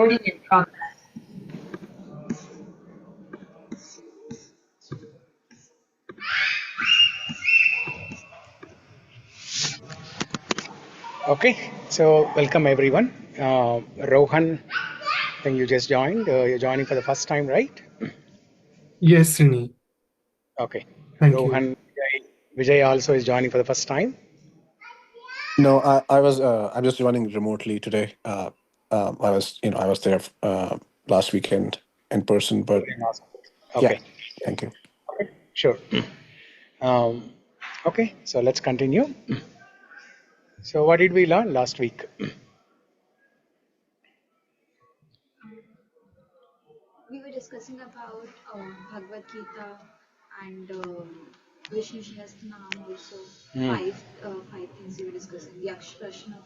Recording in progress. Okay, so welcome everyone. Rohan, I think you just joined. You're joining for the first time, right? Yes, Srini. Okay. Thank you. Rohan, Vijay also is joining for the first time. No, I'm just joining remotely today. I was there last weekend in person, but yeah, Okay, thank you. sure. Um, okay, so let's continue. So what did we learn last week? We were discussing about Bhagavad Gita and Vishnu Sahasranam also. Five things we were discussing. Yaksh Prashna.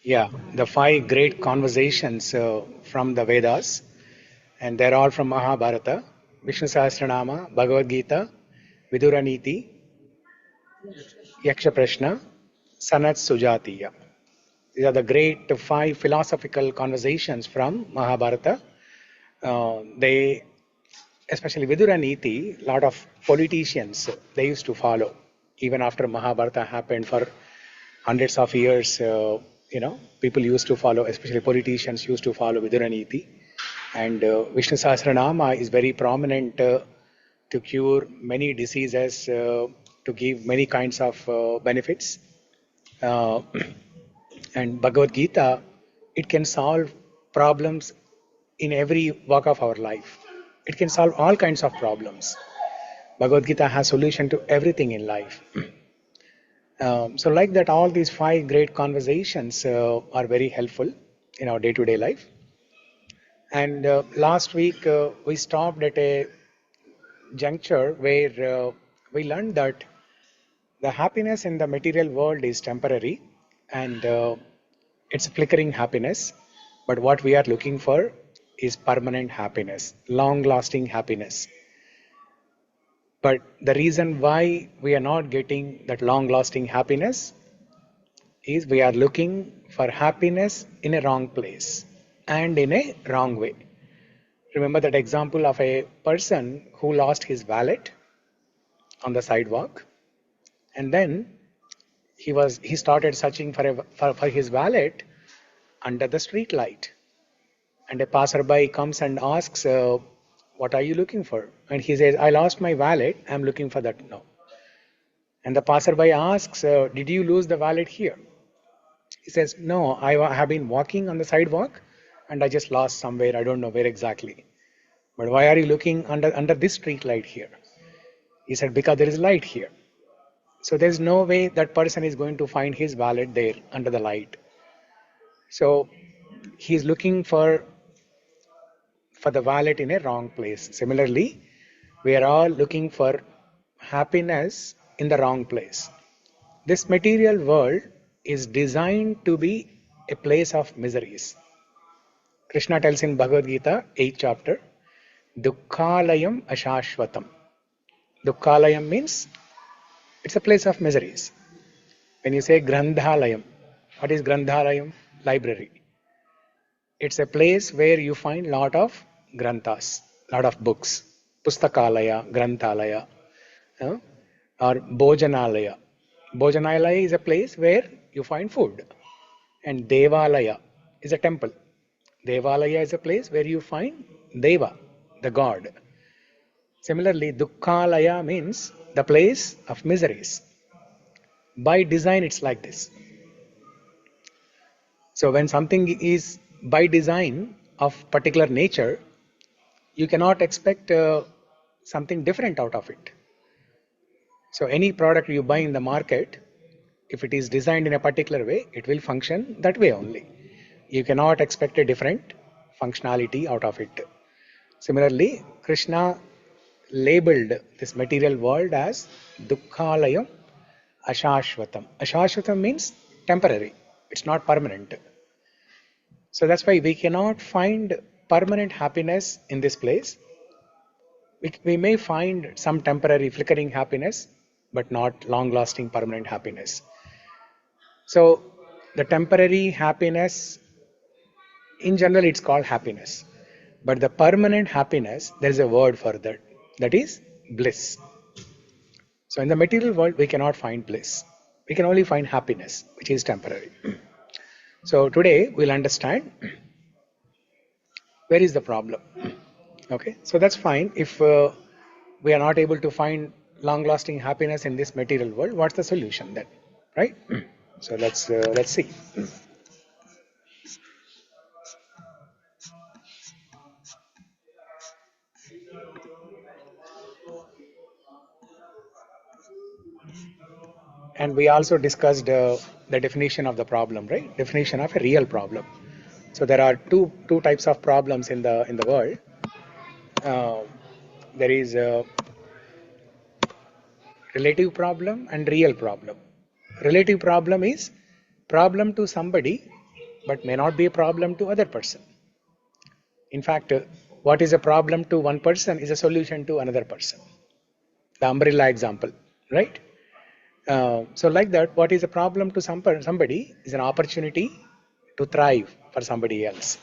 Yeah, the 5 great conversations from the Vedas, and they're all from Mahabharata, Vishnu Sahasranama, Bhagavad Gita, Vidura Niti, Yaksha Prashna, Sanat Sujatiya. These are the great 5 philosophical conversations from Mahabharata. They, especially Vidura Niti, a lot of politicians, they used to follow. Even after Mahabharata happened for hundreds of years, people used to follow, especially politicians used to follow Vidura Niti. And Vishnu Sahasranama is very prominent to cure many diseases, to give many kinds of benefits. Uh, and Bhagavad Gita, it can solve problems in every walk of our life. It can solve all kinds of problems. Bhagavad Gita has solution to everything in life. So like that, all these 5 great conversations are very helpful in our day-to-day life. And last week we stopped at a juncture where we learned that the happiness in the material world is temporary, and it's a flickering happiness. But what we are looking for is permanent happiness, long-lasting happiness. But the reason why we are not getting that long-lasting happiness is we are looking for happiness in a wrong place and in a wrong way. Remember that example of a person who lost his wallet on the sidewalk, and then he started searching for his wallet under the street light, and a passerby comes and asks, what are you looking for? And he says, I lost my wallet, I'm looking for that now. And the passerby asks, did you lose the wallet here? He says, no, I have been walking on the sidewalk and I just lost somewhere, I don't know where exactly. But why are you looking under this street light here? He said, because there is light here. So there's no way that person is going to find his wallet there under the light. So he's looking for the wallet in a wrong place. Similarly, we are all looking for happiness in the wrong place. This material world is designed to be a place of miseries. Krishna tells in Bhagavad Gita, 8th chapter, Dukkhalayam Ashashvatam. Dukkhalayam means it's a place of miseries. When you say Grandhalayam, what is Grandhalayam? Library. It's a place where you find lot of granthas, lot of books. Pustakalaya, Granthalaya, or Bhojanalaya. Bhojanalaya is a place where you find food. And Devalaya is a temple. Devalaya is a place where you find Deva, the god. Similarly, Dukkhalaya means the place of miseries. By design, it's like this. So when something is by design of particular nature, you cannot expect something different out of it. So any product you buy in the market, if it is designed in a particular way, it will function that way only. You cannot expect a different functionality out of it. Similarly, Krishna labeled this material world as Dukkhalayam Ashashvatam. Ashashvatam means temporary. It's not permanent. So that's why we cannot find permanent happiness in this place. We may find some temporary flickering happiness, but not long-lasting permanent happiness. So the temporary happiness In general, it's called happiness. But the permanent happiness, there is a word for that. That is bliss. So in the material world, we cannot find bliss. We can only find happiness, which is temporary. So today, we'll understand where is the problem. Okay, so that's fine. If we are not able to find long-lasting happiness in this material world, what's the solution then? Right? So let's see. And we also discussed the definition of the problem, right? Definition of a real problem. So there are two types of problems in the world. Uh, there is a relative problem and real problem. Relative problem is problem to somebody, but may not be a problem to other person. In fact, what is a problem to one person is a solution to another person. The umbrella example, right? So like that, what is a problem to somebody is an opportunity to thrive for somebody else.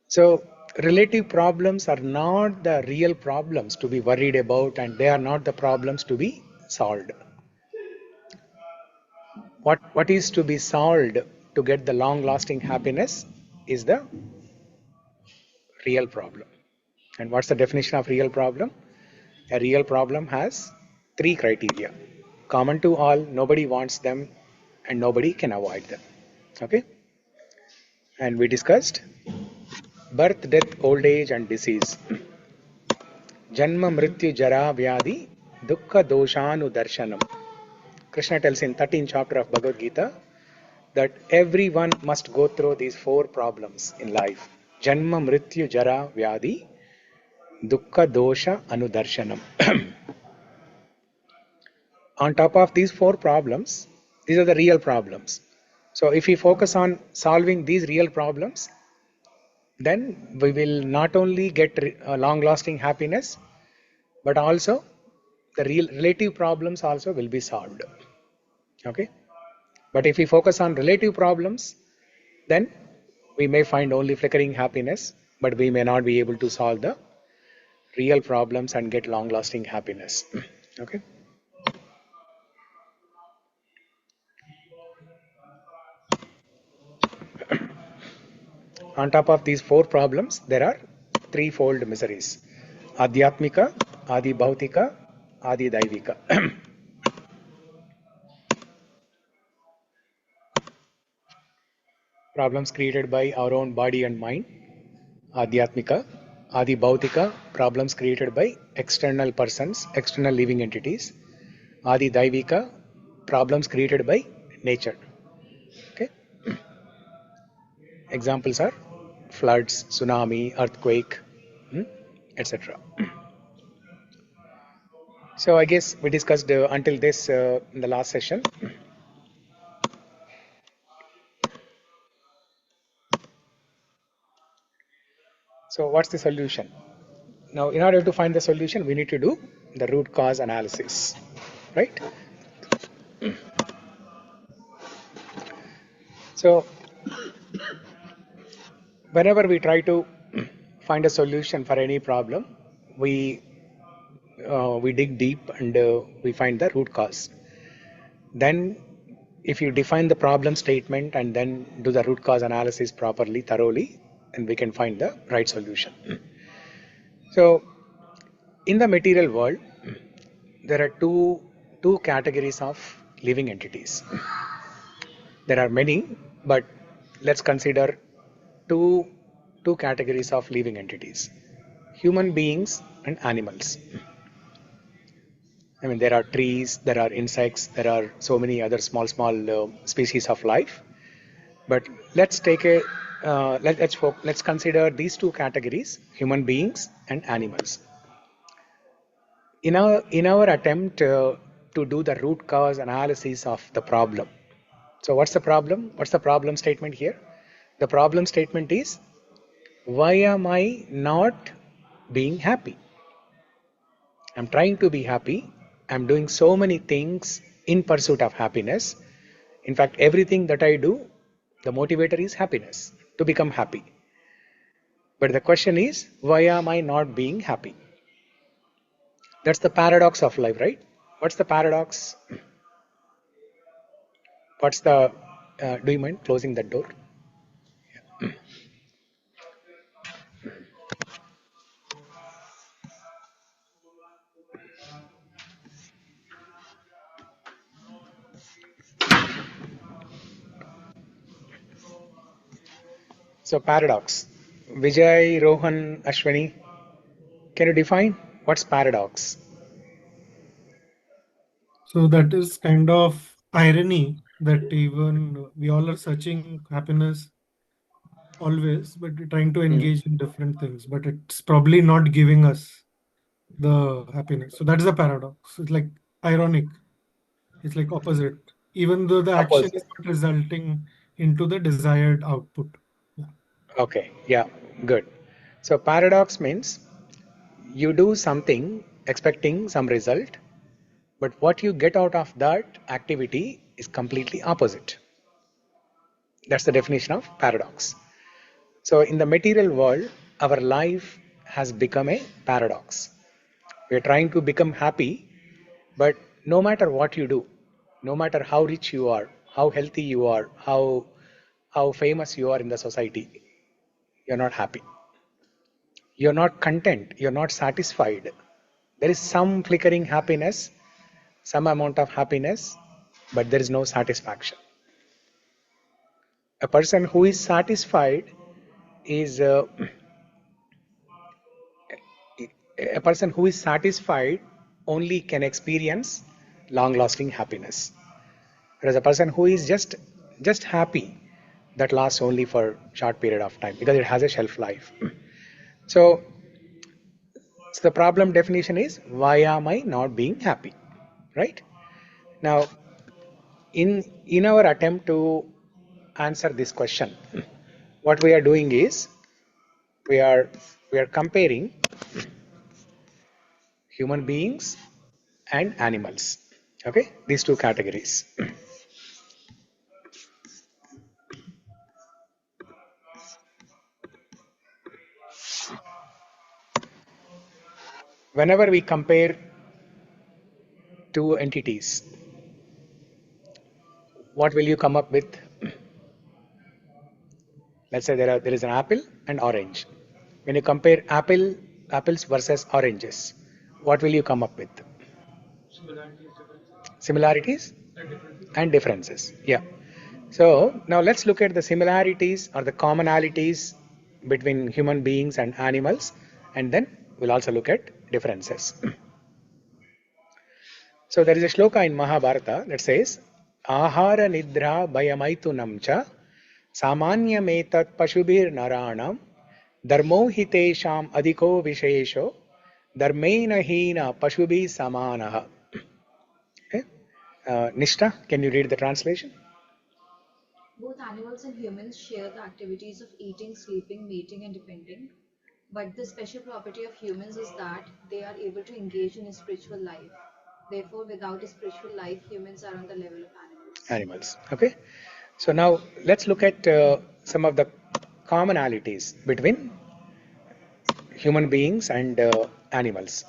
So relative problems are not the real problems to be worried about, and they are not the problems to be solved. What is to be solved to get the long lasting happiness is the real problem. And what's the definition of real problem? A real problem has three criteria. Common to all, nobody wants them, and nobody can avoid them. Okay? And we discussed birth, death, old age, and disease. Janma, Mrityu, Jara, Vyadi, Dukkha, Doshanu, Darshanam. Krishna tells in 13th chapter of Bhagavad Gita that everyone must go through these four problems in life. Janma, Mrityu, Jara, Vyadi, Dukkha, Dosha, Anudarshanam. On top of these four problems, these are the real problems. So if we focus on solving these real problems, then we will not only get long-lasting happiness, but also the real relative problems also will be solved. Okay? But if we focus on relative problems, then we may find only flickering happiness, but we may not be able to solve the real problems and get long-lasting happiness. Okay? On top of these four problems, there are threefold miseries. Adhyatmika, Adi Bhautika, Adi Daivika. Problems created by our own body and mind. Adhyatmika, Adi Bhautika, problems created by external persons, external living entities. Adi Daivika, problems created by nature. Okay. Examples are floods, tsunami, earthquake, etc. So I guess we discussed until this in the last session. So what's the solution? Now, in order to find the solution, we need to do the root cause analysis, right? So whenever we try to find a solution for any problem, we dig deep and we find the root cause. Then if you define the problem statement and then do the root cause analysis properly, thoroughly, and we can find the right solution. So in the material world, there are two categories of living entities. There are many, but let's consider two categories of living entities: human beings and animals. I mean, there are trees, there are insects, there are so many other small species of life. But let's take a let's consider these two categories: human beings and animals. In our attempt to do the root cause analysis of the problem. So what's the problem? What's the problem statement here? The problem statement is, why am I not being happy? I'm trying to be happy. I'm doing so many things in pursuit of happiness. In fact, everything that I do The motivator is happiness, to become happy. But the question is, why am I not being happy? That's the paradox of life, right? What's the paradox? What's the, do you mind closing that door? So paradox. Vijay, Rohan, Ashwani, can you define what's paradox? So that is kind of irony that even we all are searching happiness always, but we're trying to engage in different things, but it's probably not giving us the happiness. So that's the paradox. It's like ironic. It's like opposite, even though the action is Opposite. not resulting into the desired output. Yeah. Okay, yeah, good. So paradox means you do something expecting some result, but what you get out of that activity is completely opposite. That's the definition of paradox. So in the material world, our life has become a paradox. We're trying to become happy, but no matter what you do, no matter how rich you are, how healthy you are, how famous you are in the society, you're not happy. You're not content, you're not satisfied. There is some flickering happiness, some amount of happiness, but there is no satisfaction. A person who is satisfied is a person who is satisfied only can experience long lasting happiness, whereas a person who is just happy, that lasts only for short period of time because it has a shelf life. So, so the problem definition is, why am I not being happy, right? Now, in our attempt to answer this question, what we are doing is we are we are comparing human beings and animals. Okay, these two categories. Whenever we compare two entities, what will you come up with? Let's say there is an apple and orange. When you compare apples versus oranges, what will you come up with? Similarities and differences. Yeah. So now let's look at the similarities or the commonalities between human beings and animals, and then we'll also look at differences. So there is a shloka in Mahabharata that says, Ahara nidra bhayamaitunam cha samanyametat pashubir naranam dharmo hitesham adhiko vishesho dharmena hina pashubi samanaha. Okay? Nishta, can you read the translation? Both animals and humans share the activities of eating, sleeping, mating, and defending. But the special property of humans is that they are able to engage in a spiritual life. Therefore, without a spiritual life, humans are on the level of animals. Animals. Okay. So now let's look at some of the commonalities between human beings and animals.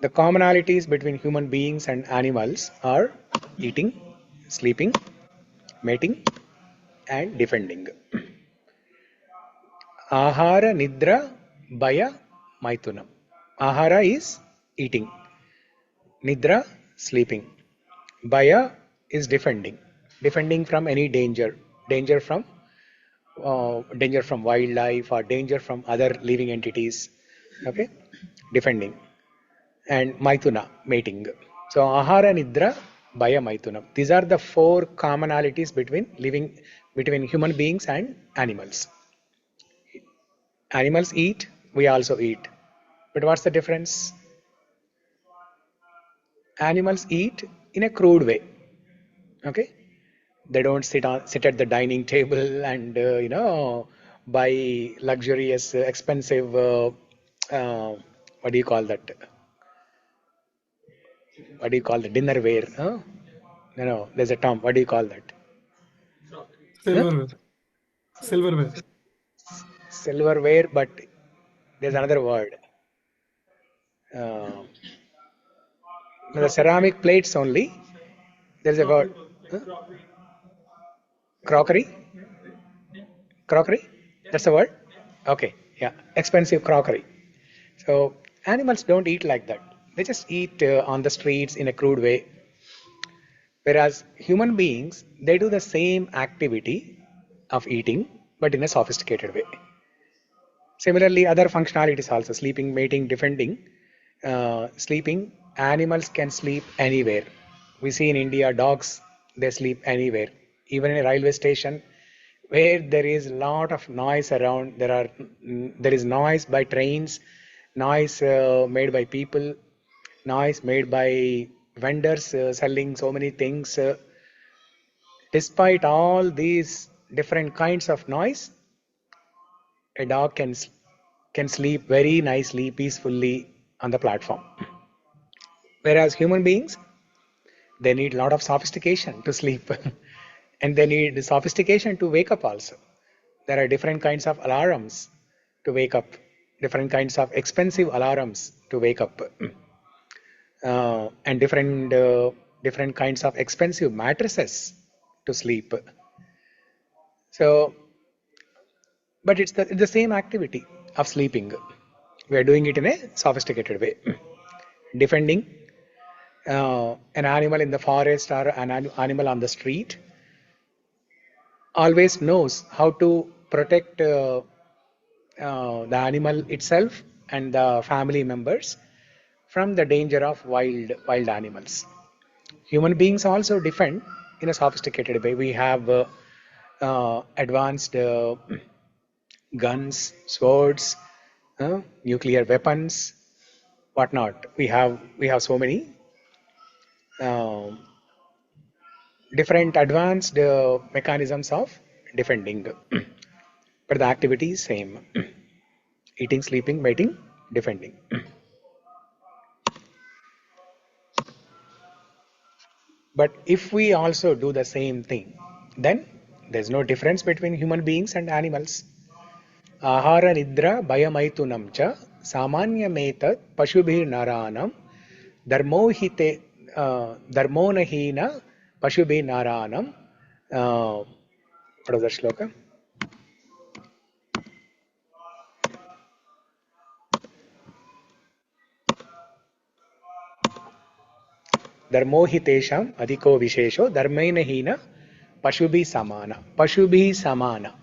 The commonalities between human beings and animals are eating, sleeping, mating, and defending. Ahara, Nidra, Bhaya, Maitunam. Ahara is eating. Nidra, sleeping. Bhaya is defending. Defending from any danger. Danger from wildlife or danger from other living entities. Okay? Defending. And Maituna, mating. So Ahara, Nidra, Bhaya, Maitunam. These are the four commonalities between human beings and animals. Animals eat, we also eat. But what's the difference? Animals eat in a crude way. Okay? They don't sit at the dining table and buy luxurious, expensive. What do you call that? What do you call the dinnerware? Huh? No, there's a term. What do you call that? Silverware. Silverware. Silverware, but there's another word. The ceramic plates only. There's a word. Crockery? Crockery? That's the word? Okay, yeah. Expensive crockery. So animals don't eat like that. They just eat on the streets in a crude way. Whereas human beings, they do the same activity of eating, but in a sophisticated way. Similarly, other functionalities also, sleeping, mating, defending. Sleeping, animals can sleep anywhere. We see in India, dogs, they sleep anywhere. Even in a railway station, where there is a lot of noise around, there is noise by trains, noise made by people, noise made by vendors selling so many things. Despite all these different kinds of noise, a dog can sleep very nicely, peacefully on the platform. Whereas human beings, they need a lot of sophistication to sleep, and they need sophistication to wake up also. There are different kinds of alarms to wake up, different kinds of expensive alarms to wake up, and different kinds of expensive mattresses to sleep. So, but it's the same activity of sleeping. We are doing it in a sophisticated way. Defending an animal in the forest or an animal on the street always knows how to protect the animal itself and the family members from the danger of wild animals. Human beings also defend in a sophisticated way. We have advanced guns, swords, nuclear weapons, whatnot. We have so many uh, different advanced mechanisms of defending, but the activity is same: eating, sleeping, mating, defending. But if we also do the same thing, then there's no difference between human beings and animals. Ahara nidra bhayamaitunam cha samanyametat pashubhir dharmohite dharmonahina pashubhi naranam. What was that shloka? Dharmohitesham adhiko vishesho dharmainahina pashubhi samana. Pashubhi samana.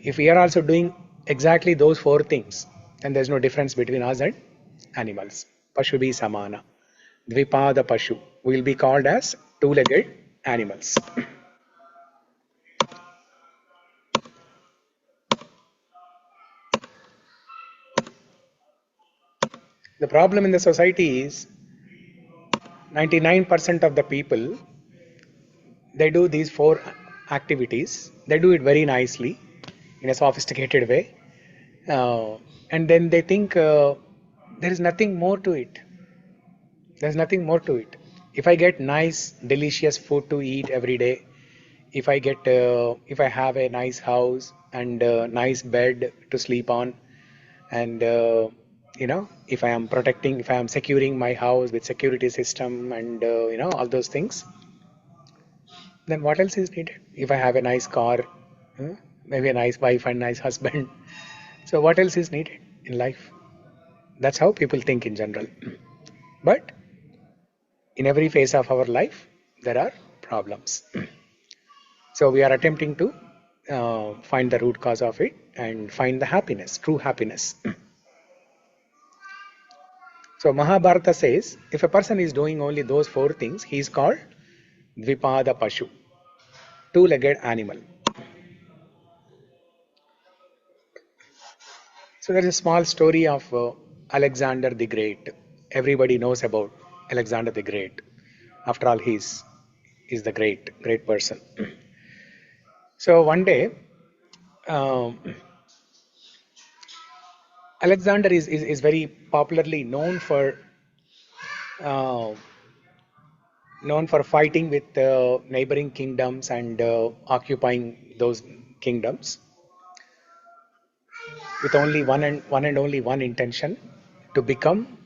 If we are also doing exactly those four things, then there's no difference between us and animals. Pashubhi samana. Dvipada pashu. We will be called as two-legged animals. The problem in the society is 99% of the people, they do these four activities. They do it very nicely in a sophisticated way. And then they think there is nothing more to it. There's nothing more to it. If I get nice, delicious food to eat every day, if I have a nice house and a nice bed to sleep on, and if I am protecting, if I am securing my house with security system and all those things, then what else is needed? If I have a nice car, maybe a nice wife and nice husband, so what else is needed in life? That's how people think in general. But in every phase of our life, there are problems. So we are attempting to find the root cause of it and find the happiness, true happiness. So Mahabharata says, if a person is doing only those four things, he is called Dvipada Pashu, two-legged animal. So there is a small story of Alexander the Great. Everybody knows about Alexander the Great. After all, he is the great person. So one day, um, Alexander is very popularly known for uh, known for fighting with neighboring kingdoms and occupying those kingdoms with only one and only one intention, to become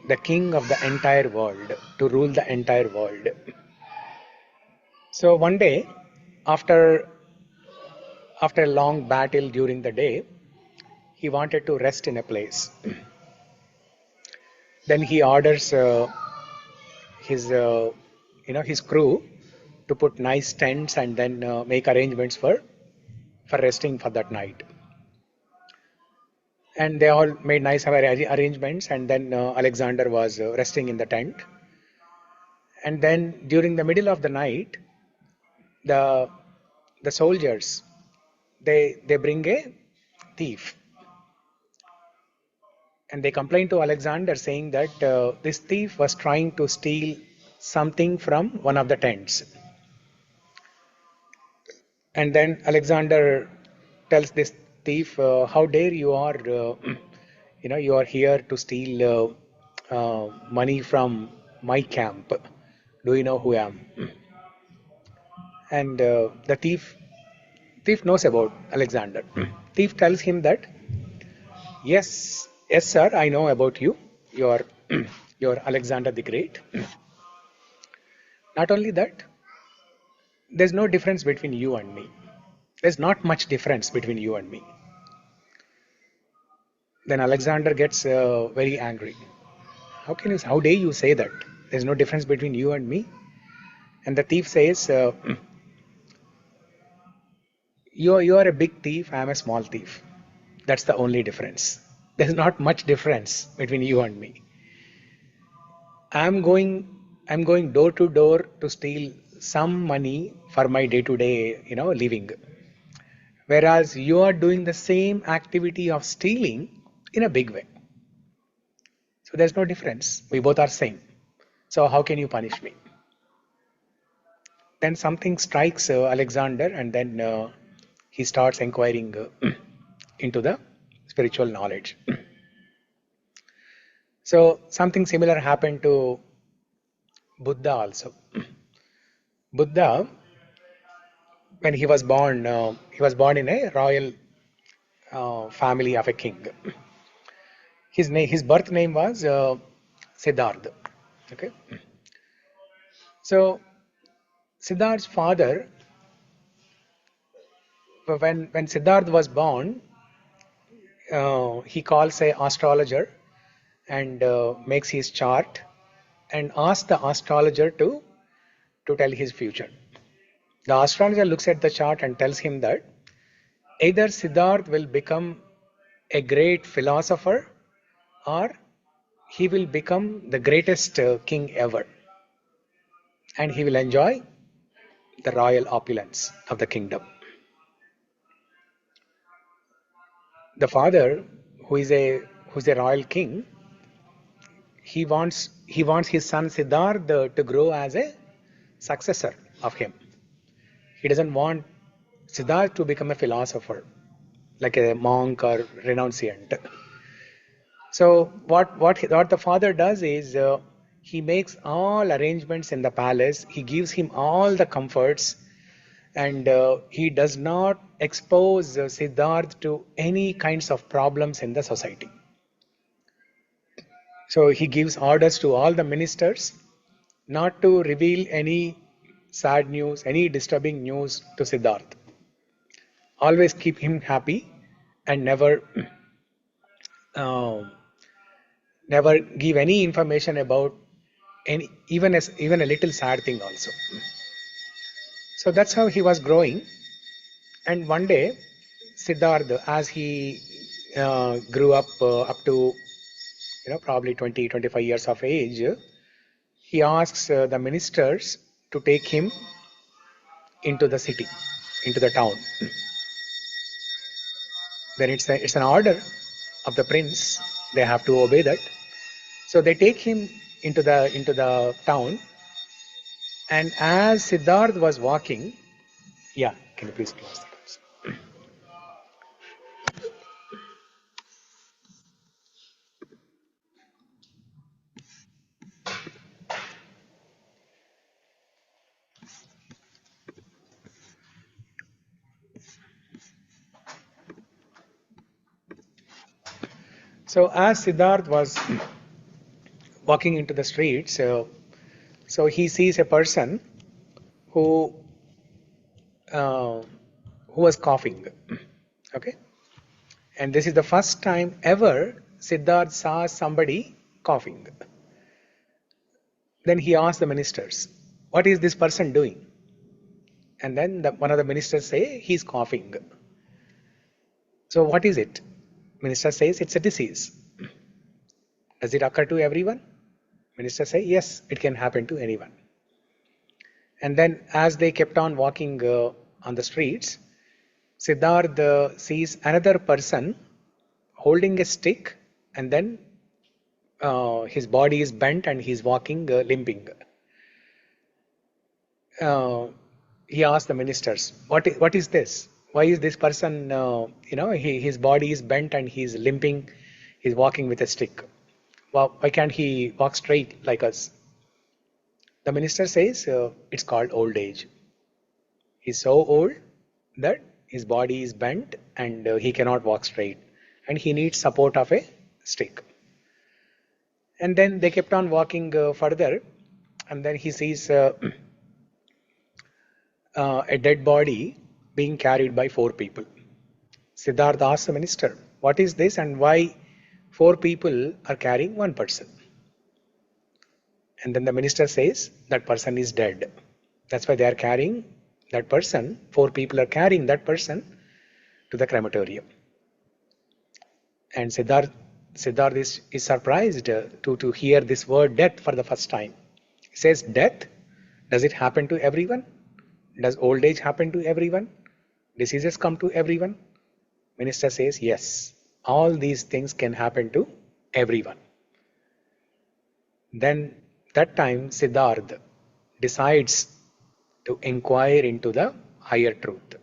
the king of the entire world, to rule the entire world. So one day, after a long battle during the day, he wanted to rest in a place. Then he orders his his crew to put nice tents and then make arrangements for resting for that night. And they all made nice arrangements, and then Alexander was resting in the tent. And then during the middle of the night, the soldiers, they bring a thief, and they complain to Alexander saying that this thief was trying to steal something from one of the tents. And then Alexander tells this thief, "How dare you are, you are here to steal money from my camp. Do you know who I am?" And the thief knows about Alexander. Thief tells him that, "Yes, yes, sir, I know about you. You're you're Alexander the Great. Not only that, there's no difference between you and me. There's not much difference between you and me." Then Alexander gets very angry. How dare you say that? There's no difference between you and me. And the thief says, you are a big thief, I am a small thief. That's the only difference. There's not much difference between you and me. I'm going door to door to steal some money for my day-to-day, living. Whereas you are doing the same activity of stealing in a big way. So there's no difference. We both are same. So how can you punish me? Then something strikes Alexander, and then he starts inquiring into the spiritual knowledge. So something similar happened to Buddha also. Buddha, when he was born in a royal family of a king. His birth name was Siddhartha. Okay, so Siddharth's father, when Siddhartha was born, he calls a astrologer and makes his chart and asks the astrologer to tell his future. The astrologer looks at the chart and tells him that either Siddhartha will become a great philosopher, or he will become the greatest king ever, and he will enjoy the royal opulence of the kingdom. The father, who's a royal king, he wants his son Siddhartha to grow as a successor of him. He doesn't want Siddhartha to become a philosopher, like a monk or renunciant. So what the father does is he makes all arrangements in the palace. He gives him all the comforts, and he does not expose Siddhartha to any kinds of problems in the society. So he gives orders to all the ministers not to reveal any sad news, any disturbing news to Siddhartha. Always keep him happy and uh, never give any information about any, even a little sad thing also. So that's how he was growing. And one day, Siddhartha, as he grew up to probably 20-25 years of age, he asks the ministers to take him into the city, into the town. Then it's an order of the prince. They have to obey that. So they take him into the town, and as Siddhartha was walking, yeah, can you please close that? So as Siddharth was walking into the streets, so he sees a person who uh, who was coughing. Okay, and this is the first time ever Siddharth saw somebody coughing. Then he asked the ministers, "What is this person doing?" And then one of the ministers say, "He's coughing." So what is it? Minister says it's a disease. Does it occur to everyone? Minister say, yes, it can happen to anyone. And then as they kept on walking on the streets, Siddharth sees another person holding a stick, and then his body is bent and he's walking limping. He asked the ministers, what is this? Why is this person, his body is bent and he's limping, he's walking with a stick. Well, why can't he walk straight like us? The minister says it's called old age. He's so old that his body is bent and he cannot walk straight, and he needs support of a stick. And then they kept on walking further, and then he sees a dead body being carried by 4 people. Siddhartha asks the minister, what is this and why 4 people are carrying 1 person? And then the minister says that person is dead. That's why they are carrying that person. 4 people are carrying that person to the crematorium. And Siddhartha is surprised to hear this word death for the first time. He says, death? Does it happen to everyone? Does old age happen to everyone? Diseases come to everyone? Minister says, yes, all these things can happen to everyone. Then that time Siddhartha decides to inquire into the higher truth.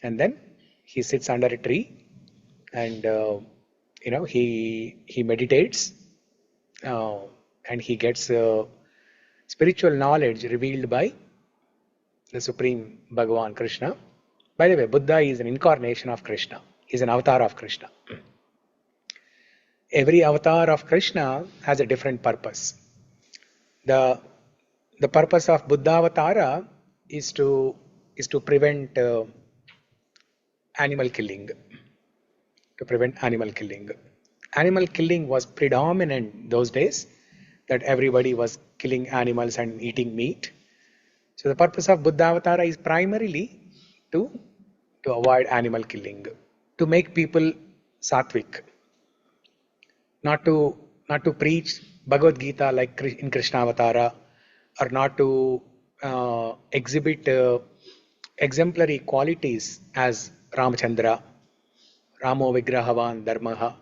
And then he sits under a tree and he meditates and he gets spiritual knowledge revealed by the Supreme Bhagavan Krishna. By the way, Buddha is an incarnation of Krishna. He is an avatar of Krishna. Every avatar of Krishna has a different purpose. The purpose of Buddha Avatara is to prevent animal killing. To prevent animal killing. Animal killing was predominant those days, that everybody was killing animals and eating meat. So the purpose of Buddha Avatara is primarily to avoid animal killing, to make people sattvic, not to preach Bhagavad Gita like in Krishna Avatara, or not to exhibit exemplary qualities as Ramachandra, Ramo Vigrahavan Dharmaha.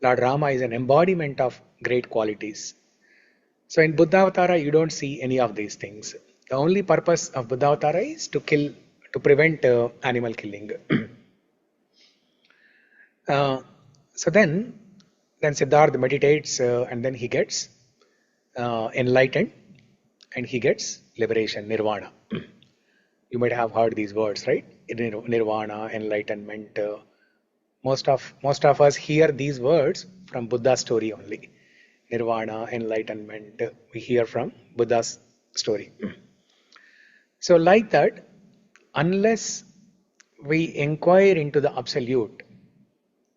Lord Rama is an embodiment of great qualities. So in Buddha Avatara, you don't see any of these things. The only purpose of Buddha Avatara is to prevent animal killing. So then Siddhartha meditates and then he gets enlightened and he gets liberation, nirvana. You might have heard these words, right? Nirvana, enlightenment. Most of us hear these words from Buddha's story only. Nirvana, enlightenment, we hear from Buddha's story. So like that, unless we inquire into the absolute,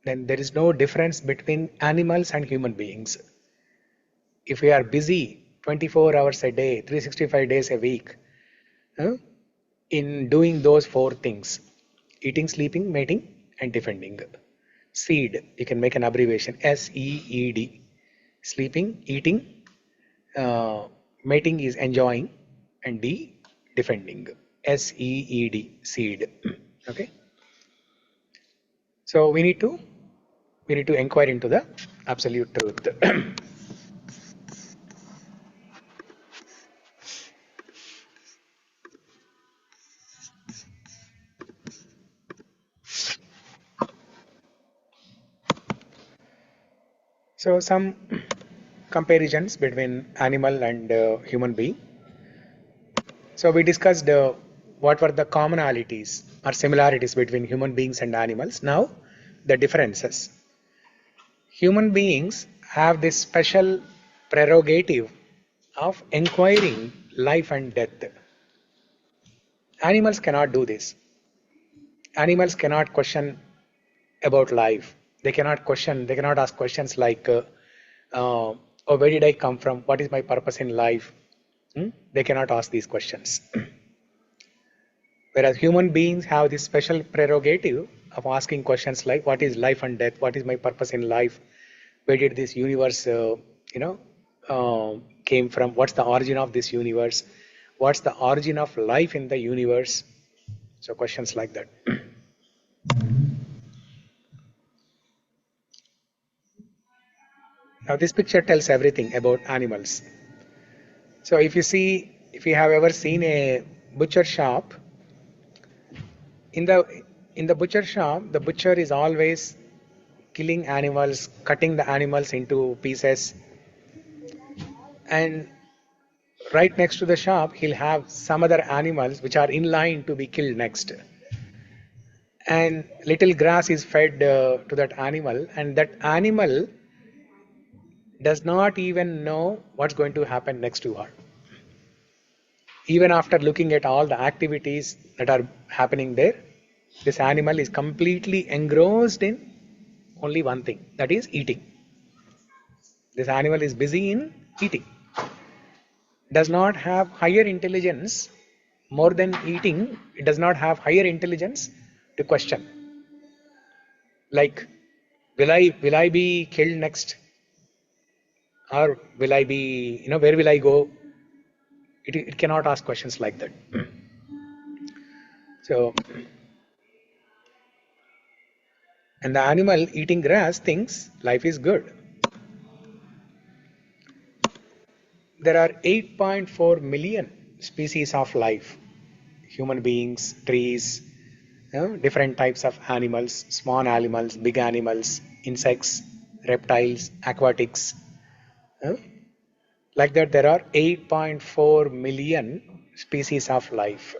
then there is no difference between animals and human beings. If we are busy 24 hours a day, 365 days a week, in doing those 4 things, eating, sleeping, mating, and defending. Seed, you can make an abbreviation, SEED. Sleeping, eating, mating is enjoying, and D, defending. SEED, seed. Okay. So we need to inquire into the absolute truth. So some comparisons between animal and human being. So we discussed what were the commonalities or similarities between human beings and animals. Now the differences. Human beings have this special prerogative of inquiring life and death. Animals cannot do this. Animals cannot question about life. They cannot ask questions like, oh, where did I come from? What is my purpose in life? They cannot ask these questions. Whereas human beings have this special prerogative of asking questions like, what is life and death? What is my purpose in life? Where did this universe, came from? What's the origin of this universe? What's the origin of life in the universe? So questions like that. Now this picture tells everything about animals. So if you have ever seen a butcher shop, in the butcher shop, the butcher is always killing animals, cutting the animals into pieces, and right next to the shop he'll have some other animals which are in line to be killed next. And little grass is fed to that animal, and that animal does not even know what's going to happen next to her. Even after looking at all the activities that are happening there, this animal is completely engrossed in only one thing, that is eating. This animal is busy in eating. Does not have higher intelligence more than eating. It does not have higher intelligence to question. Like, will I be killed next? Or will I be, where will I go? It cannot ask questions like that. So, and the animal eating grass thinks life is good. There are 8.4 million species of life. Human beings, trees, different types of animals, small animals, big animals, insects, reptiles, aquatics. Like that, there are 8.4 million species of life.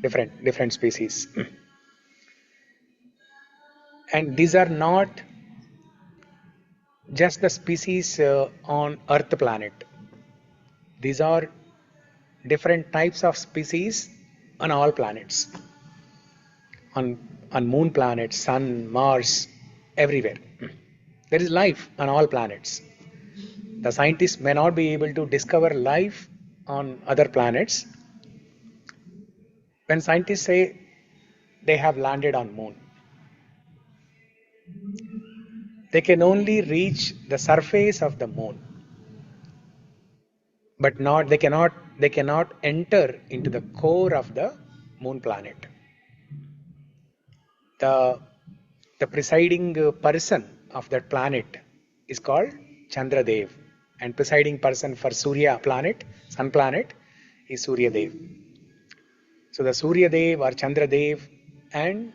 Different species. And these are not just the species on Earth planet. These are different types of species on all planets. On moon planets, sun, Mars, everywhere. There is life on all planets. The scientists may not be able to discover life on other planets. When scientists say they have landed on moon, they can only reach the surface of the moon, but they cannot enter into the core of the moon planet. The presiding person of that planet is called Chandradev, and presiding person for Surya planet, sun planet, is Surya Dev. So the Surya Dev or Chandradev and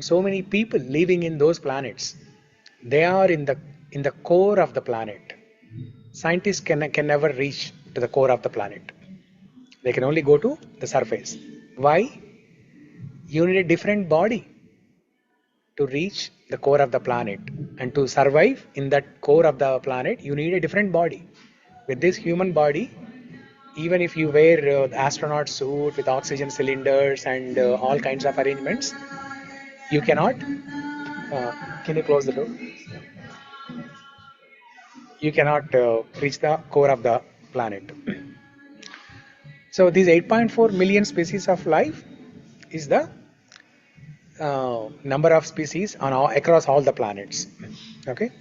so many people living in those planets, they are in the core of the planet. Scientists can never reach to the core of the planet. They can only go to the surface. Why? You need a different body to reach the core of the planet, and to survive in that core of the planet you need a different body. With this human body, even if you wear the astronaut suit with oxygen cylinders and all kinds of arrangements, you cannot can you close the door? You cannot reach the core of the planet. So these 8.4 million species of life is the number of species across all the planets. Okay,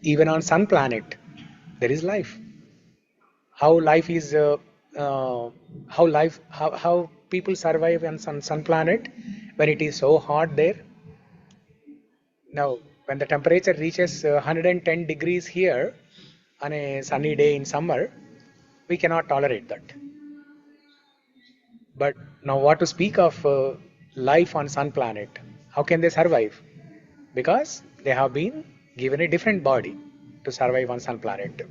even on sun planet there is life. How life is how people survive on sun planet when it is so hot there. Now when the temperature reaches 110 degrees here on a sunny day in summer, we cannot tolerate that. But now what to speak of life on sun planet? How can they survive? Because they have been given a different body to survive on sun planet.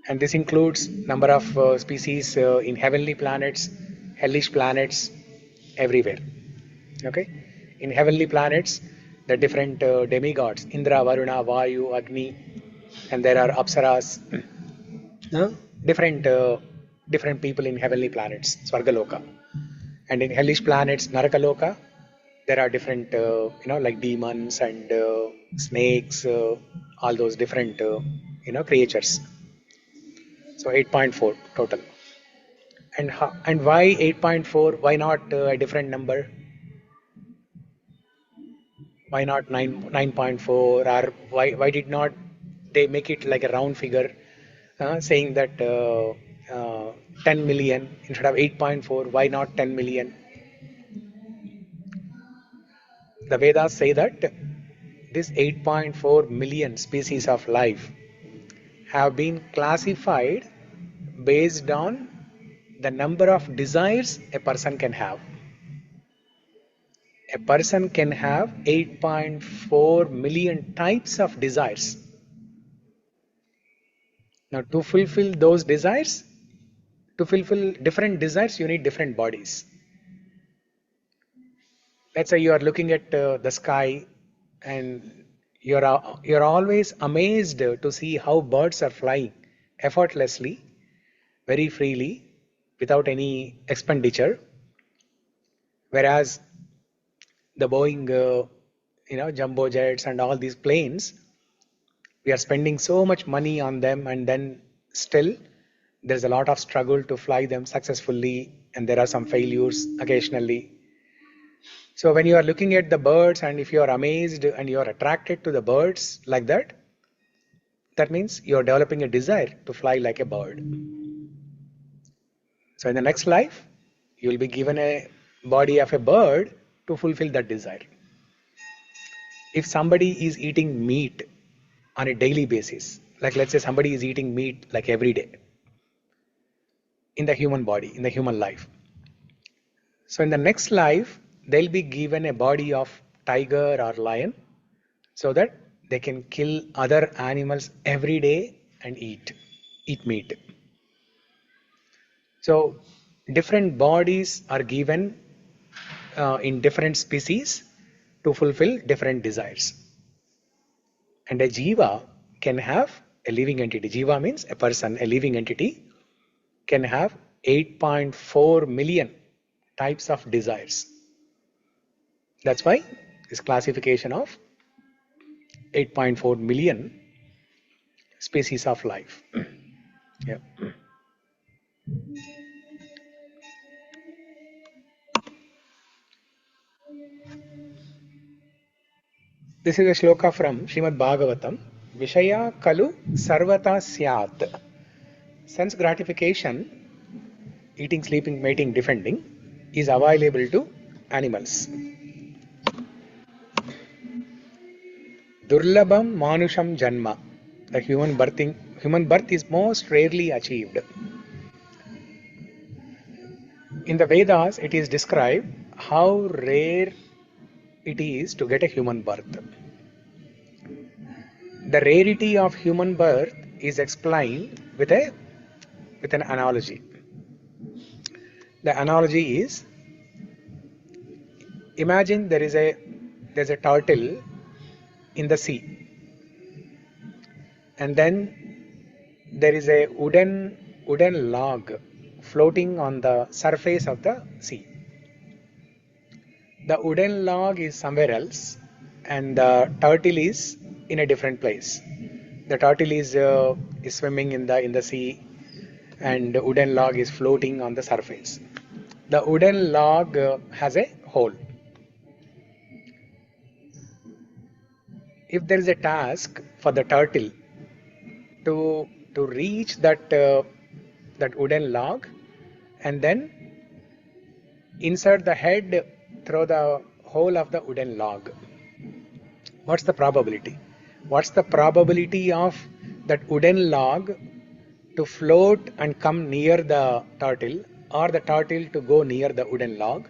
And this includes number of species in heavenly planets, hellish planets, everywhere. Okay, in heavenly planets, the different demigods, Indra, Varuna, Vayu, Agni, and there are Apsaras, uh, different different people in heavenly planets, Swargaloka. And in hellish planets, Narakaloka, there are different, like demons and snakes, all those different, creatures. So 8.4 total. And why 8.4? Why not a different number? Why not 9.4? Or why did not they make it like a round figure, saying that 10 million instead of 8.4? Why not 10 million? The Vedas say that this 8.4 million species of life have been classified based on the number of desires a person can have. A person can have 8.4 million types of desires. Now, to fulfill those desires, to fulfill different desires, you need different bodies. Let's say you are looking at the sky, and you're always amazed to see how birds are flying effortlessly, very freely, without any expenditure. Whereas the Boeing, jumbo jets and all these planes, we are spending so much money on them, and then still there's a lot of struggle to fly them successfully, and there are some failures occasionally. So when you are looking at the birds, and if you are amazed and you are attracted to the birds like that, that means you are developing a desire to fly like a bird. So in the next life, you will be given a body of a bird to fulfill that desire. If somebody is eating meat on a daily basis, like let's say somebody is eating meat like every day in the human body, in the human life. So in the next life, they'll be given a body of tiger or lion so that they can kill other animals every day and eat meat. So different bodies are given in different species to fulfill different desires. And a jiva can have a living entity. Jiva means a person, a living entity can have 8.4 million types of desires. That's why this classification of 8.4 million species of life. Yeah. This is a shloka from Srimad Bhagavatam. Vishaya kalu sarvata syat. Sense gratification, eating, sleeping, mating, defending, is available to animals. Durlabham manusham janma. The human birth is most rarely achieved. In the Vedas, it is described how rare it is to get a human birth. The rarity of human birth is explained with an analogy. The analogy is, imagine there's a turtle in the sea, and then there is a wooden log floating on the surface of the sea. The wooden log is somewhere else, and the turtle is in a different place. The turtle is swimming in the sea, and the wooden log is floating on the surface. The wooden log has a hole. If there is a task for the turtle to reach that wooden log and then insert the head through the hole of the wooden log, what's the probability? What's the probability of that wooden log to float and come near the turtle, or the turtle to go near the wooden log?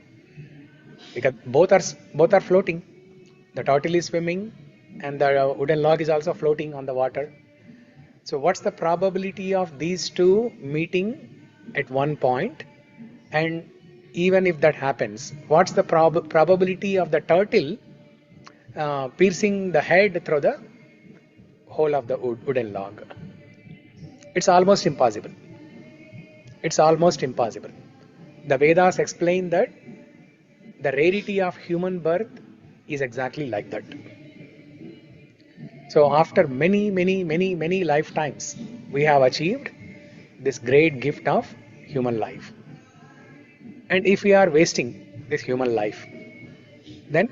Because both are floating. The turtle is swimming and the wooden log is also floating on the water. So what's the probability of these two meeting at one point? And even if that happens, what's the probability of the turtle piercing the head through the hole of the wooden log? It's almost impossible. It's almost impossible. The Vedas explain that the rarity of human birth is exactly like that. So after many lifetimes, we have achieved this great gift of human life. And if we are wasting this human life, then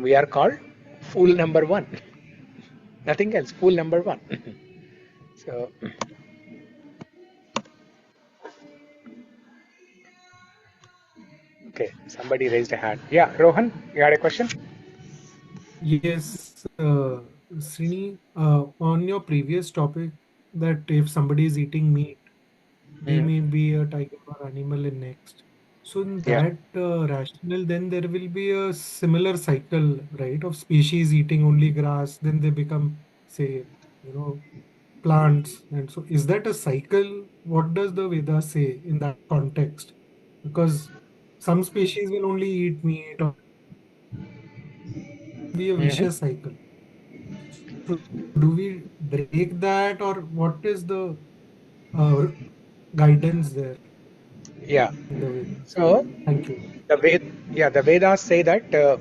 we are called fool number one. Nothing else, fool number one. So, okay, somebody raised a hand. Yeah, Rohan, you had a question? Yes, Srini, on your previous topic, that if somebody is eating meat, they Mm, may be a tiger or animal in next. So in yeah. that rationale, then there will be a similar cycle, right, of species eating only grass, then they become, say, plants. And so is that a cycle? What does the Vedas say in that context? Because some species will only eat meat or be a Hmm. vicious cycle. So do we break that, or what is the uh, guidance there Yeah. in the Vedas? So Thank you. the Vedas say that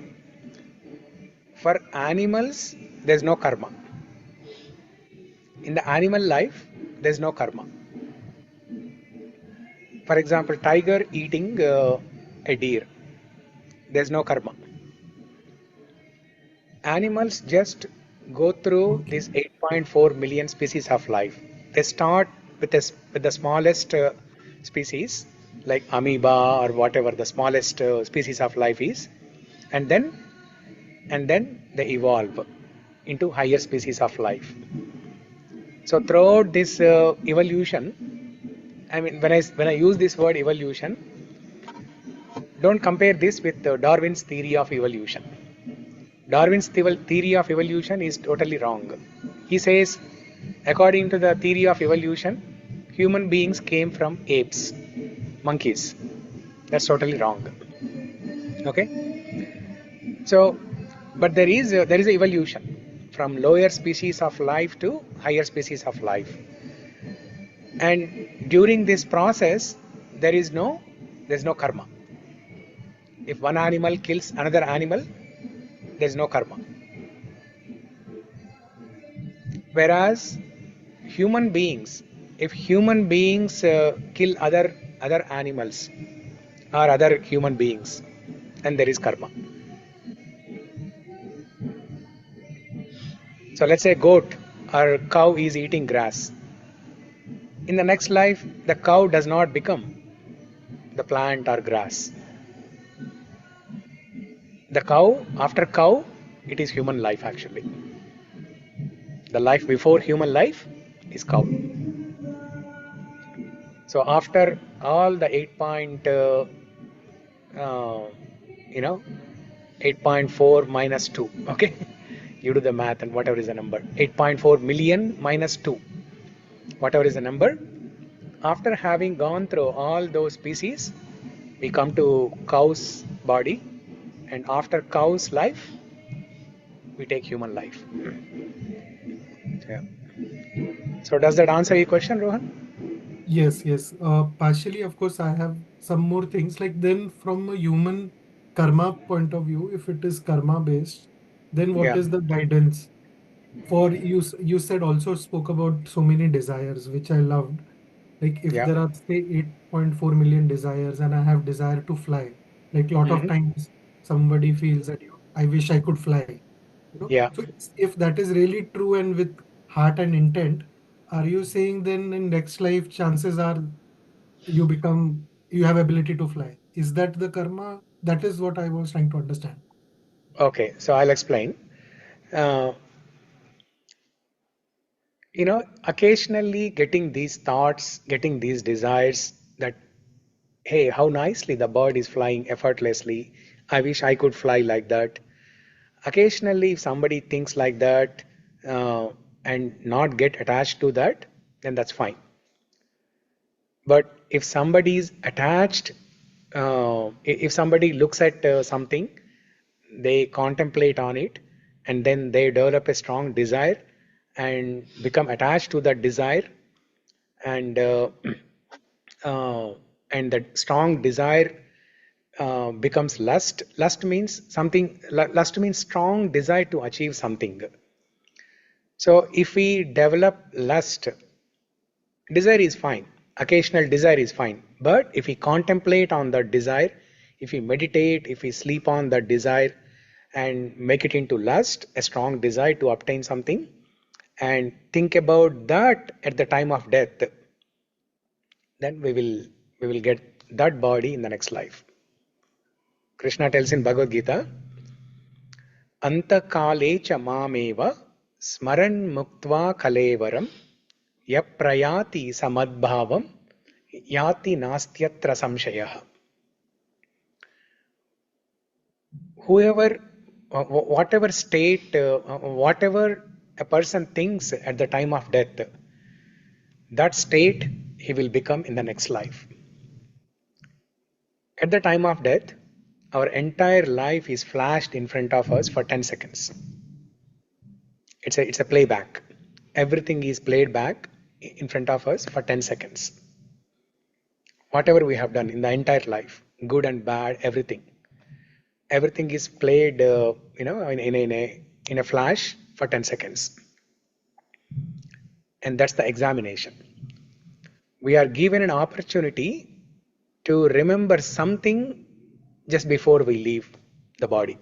for animals there's no karma. In the animal life, there's no karma. For example, tiger eating a deer, there's no karma. Animals just go through Okay. this 8.4 million species of life. They start with the smallest species, like amoeba or whatever the smallest species of life is, and then they evolve into higher species of life. So throughout this evolution, I mean, when I use this word evolution, don't compare this with Darwin's theory of evolution. Darwin's theory of evolution is totally wrong. He says, according to the theory of evolution, human beings came from apes, monkeys. That's totally wrong. Okay. So, but there is a evolution from lower species of life to higher species of life, and during this process, there's no karma. If one animal kills another animal, there's no karma. Whereas human beings, if human beings kill other animals or other human beings, then there is karma. So let's say goat or cow is eating grass. In the next life, the cow does not become the plant or grass. The cow, after cow, it is human life actually. The life before human life is cow. So after all the 8 point, uh, you know, 8.4 minus 2, okay? You do the math and whatever is the number. 8.4 million minus 2, whatever is the number. After having gone through all those species, we come to cow's body, and after cow's life, we take human life. Yeah. So does that answer your question, Rohan? Yes, yes. Partially, of course, I have some more things. Like then, from a human karma point of view, if it is karma based, then what Yeah. is the guidance for you? You said also spoke about so many desires, which I loved. Like if Yeah. there are say 8.4 million desires, and I have desire to fly, like lot of Hmm. times somebody feels that I wish I could fly. Yeah. So if that is really true and with heart and intent, are you saying then in next life chances are you have ability to fly? Is that the karma? That is what I was trying to understand. Okay. So I'll explain. Uh, occasionally getting these thoughts, getting these desires that, hey, how nicely the bird is flying effortlessly. I wish I could fly like that. Occasionally, if somebody thinks like that and not get attached to that, then that's fine. But if somebody is attached, if somebody looks at something, they contemplate on it, and then they develop a strong desire and become attached to that desire, and uh, and that strong desire becomes lust. Lust means something. Lust means strong desire to achieve something. So if we develop lust, desire is fine. Occasional desire is fine. But if we contemplate on that desire, if we meditate, if we sleep on that desire and make it into lust, a strong desire to obtain something, and think about that at the time of death, then we will get that body in the next life. Krishna tells in Bhagavad Gita, Antakale cha mameva smaran muktva kalevaram yaprayati samadbhavam yati nastyatra samshayah. Whoever, whatever state, whatever a person thinks at the time of death, that state he will become in the next life. At the time of death, our entire life is flashed in front of us for 10 seconds. It's a playback. Everything is played back in front of us for 10 seconds. Whatever we have done in the entire life, good and bad, everything is played, in a flash for 10 seconds. And that's the examination. We are given an opportunity to remember something just before we leave the body,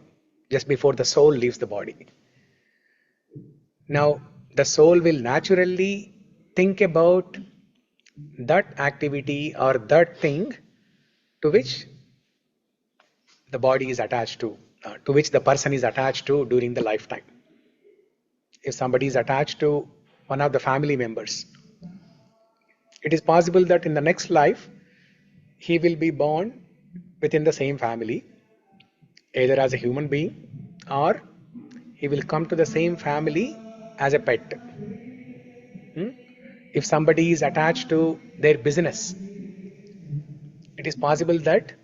just before the soul leaves the body. Now, the soul will naturally think about that activity or that thing to which the body is attached to which the person is attached to during the lifetime. If somebody is attached to one of the family members, it is possible that in the next life he will be born within the same family, either as a human being or he will come to the same family as a pet. If somebody is attached to their business, it is possible that,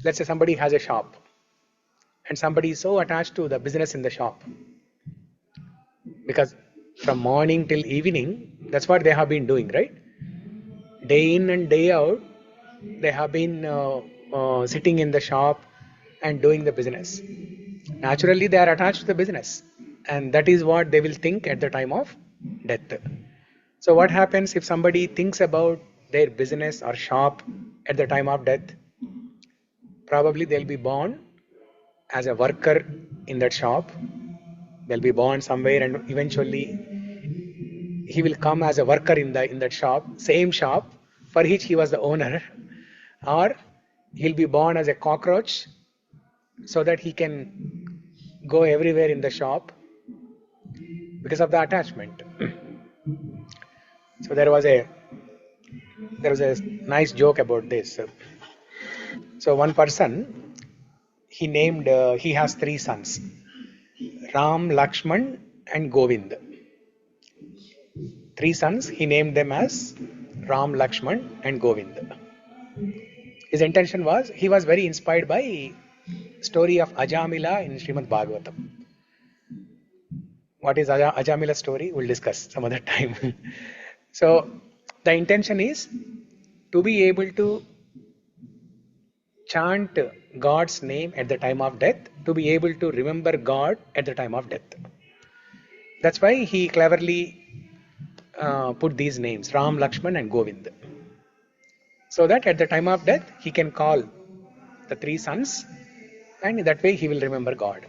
let's say somebody has a shop and somebody is so attached to the business in the shop, because from morning till evening, that's what they have been doing, right? Day in and day out, they have been sitting in the shop and doing the business. Naturally, they are attached to the business, and that is what they will think at the time of death. So what happens if somebody thinks about their business or shop at the time of death? Probably they'll be born as a worker in that shop. They'll be born somewhere, and eventually he will come as a worker in that shop, same shop for which he was the owner, or he'll be born as a cockroach so that he can go everywhere in the shop because of the attachment. So there was a nice joke about this. So one person, he has three sons, Ram, Lakshman and Govind. Three sons, he named them as Ram, Lakshman and Govind. His intention was, he was very inspired by story of Ajamila in Srimad Bhagavatam. What is Ajamila story? We'll discuss some other time. So the intention is to be able to chant God's name at the time of death, to be able to remember God at the time of death. That's why he cleverly put these names, Ram, Lakshman and Govind, so that at the time of death he can call the three sons, and in that way he will remember God.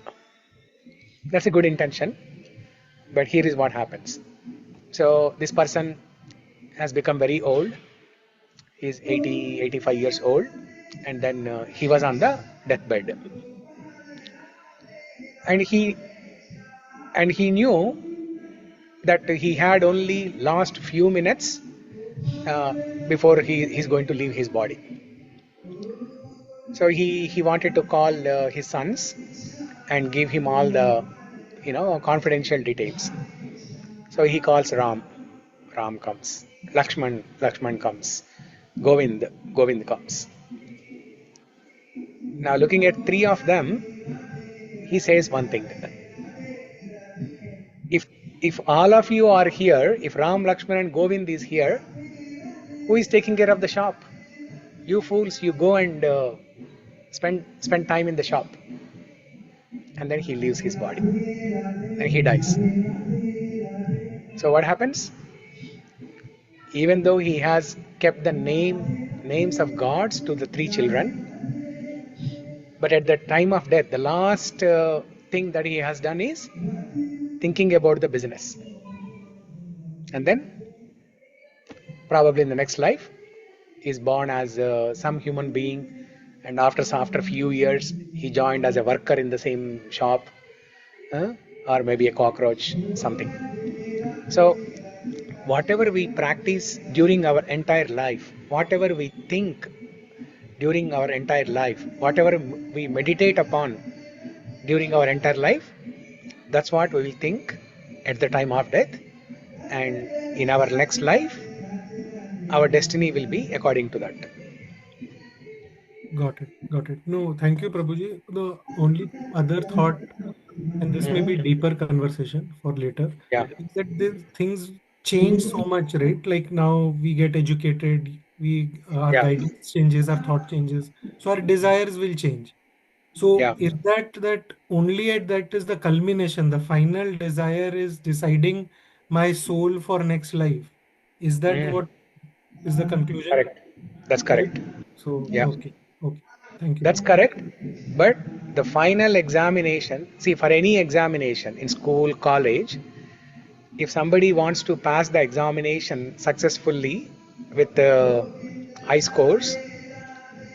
That's a good intention, but here is what happens. So this person has become very old. He is 80, 85 years old, and then he was on the deathbed, and he knew that he had only last few minutes before he's going to leave his body. So he wanted to call his sons and give him all the confidential details. So he calls Ram. Ram comes. Lakshman comes. Govind comes. Now looking at three of them, he says one thing. If all of you are here, if Ram, Lakshman and Govind is here, who is taking care of the shop? You fools, you go and spend time in the shop. And then he leaves his body and he dies. So what happens? Even though he has kept the names of gods to the three children, but at the time of death, the last thing that he has done is thinking about the business. And then probably in the next life, he is born as some human being, and after a few years, he joined as a worker in the same shop, or maybe a cockroach, something. So whatever we practice during our entire life, whatever we think during our entire life, whatever we meditate upon during our entire life, that's what we will think at the time of death. And in our next life, our destiny will be according to that. Got it. Got it. No, thank you, Prabhuji. The only other thought, and this may be deeper conversation for later, Yeah, is that the things change so much, right? Like now we get educated, our yeah, guidance changes, our thought changes, so our desires will change. So yeah. is that only at that is the culmination, the final desire is deciding my soul for next life? Is that what is the conclusion, Correct. That's right? correct. So Yeah, okay, okay. Thank you. that's correct. But the final examination, see, for any examination in school, college, if somebody wants to pass the examination successfully with high scores,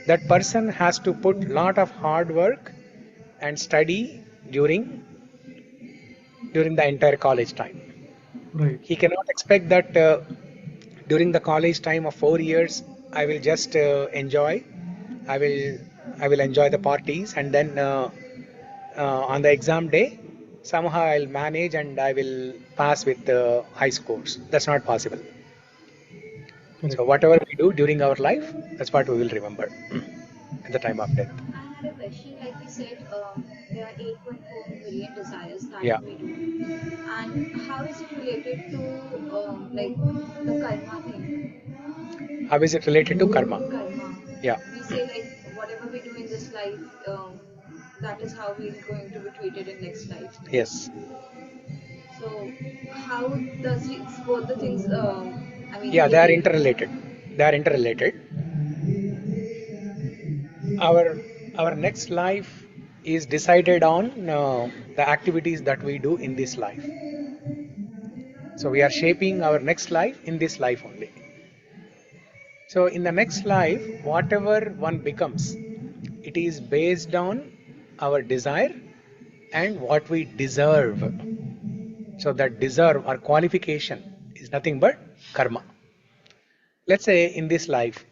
that person has to put a lot of hard work and study during the entire college time. Right, He cannot expect that during the college time of 4 years, I will just enjoy. I will I will enjoy the parties, and then on the exam day, somehow I'll manage and I will pass with high scores. That's not possible. So correct. whatever we do during our life, that's what we will remember at the time of death. I had a question. Like we said, there are 8.4 million desires that Yeah. we do, and how is it related to like the karma thing? How is it related to karma? Karma. Yeah. We say like whatever we do in this life, that is how we're going to be treated in next life. Yes. So how does it, both the things? I mean, Yeah, they are relate. interrelated. They are interrelated. Our our next life is decided on the activities that we do in this life. So we are shaping our next life in this life only. So in the next life, whatever one becomes, it is based on our desire and what we deserve. So that deserve or qualification is nothing but karma. Let's say in this life,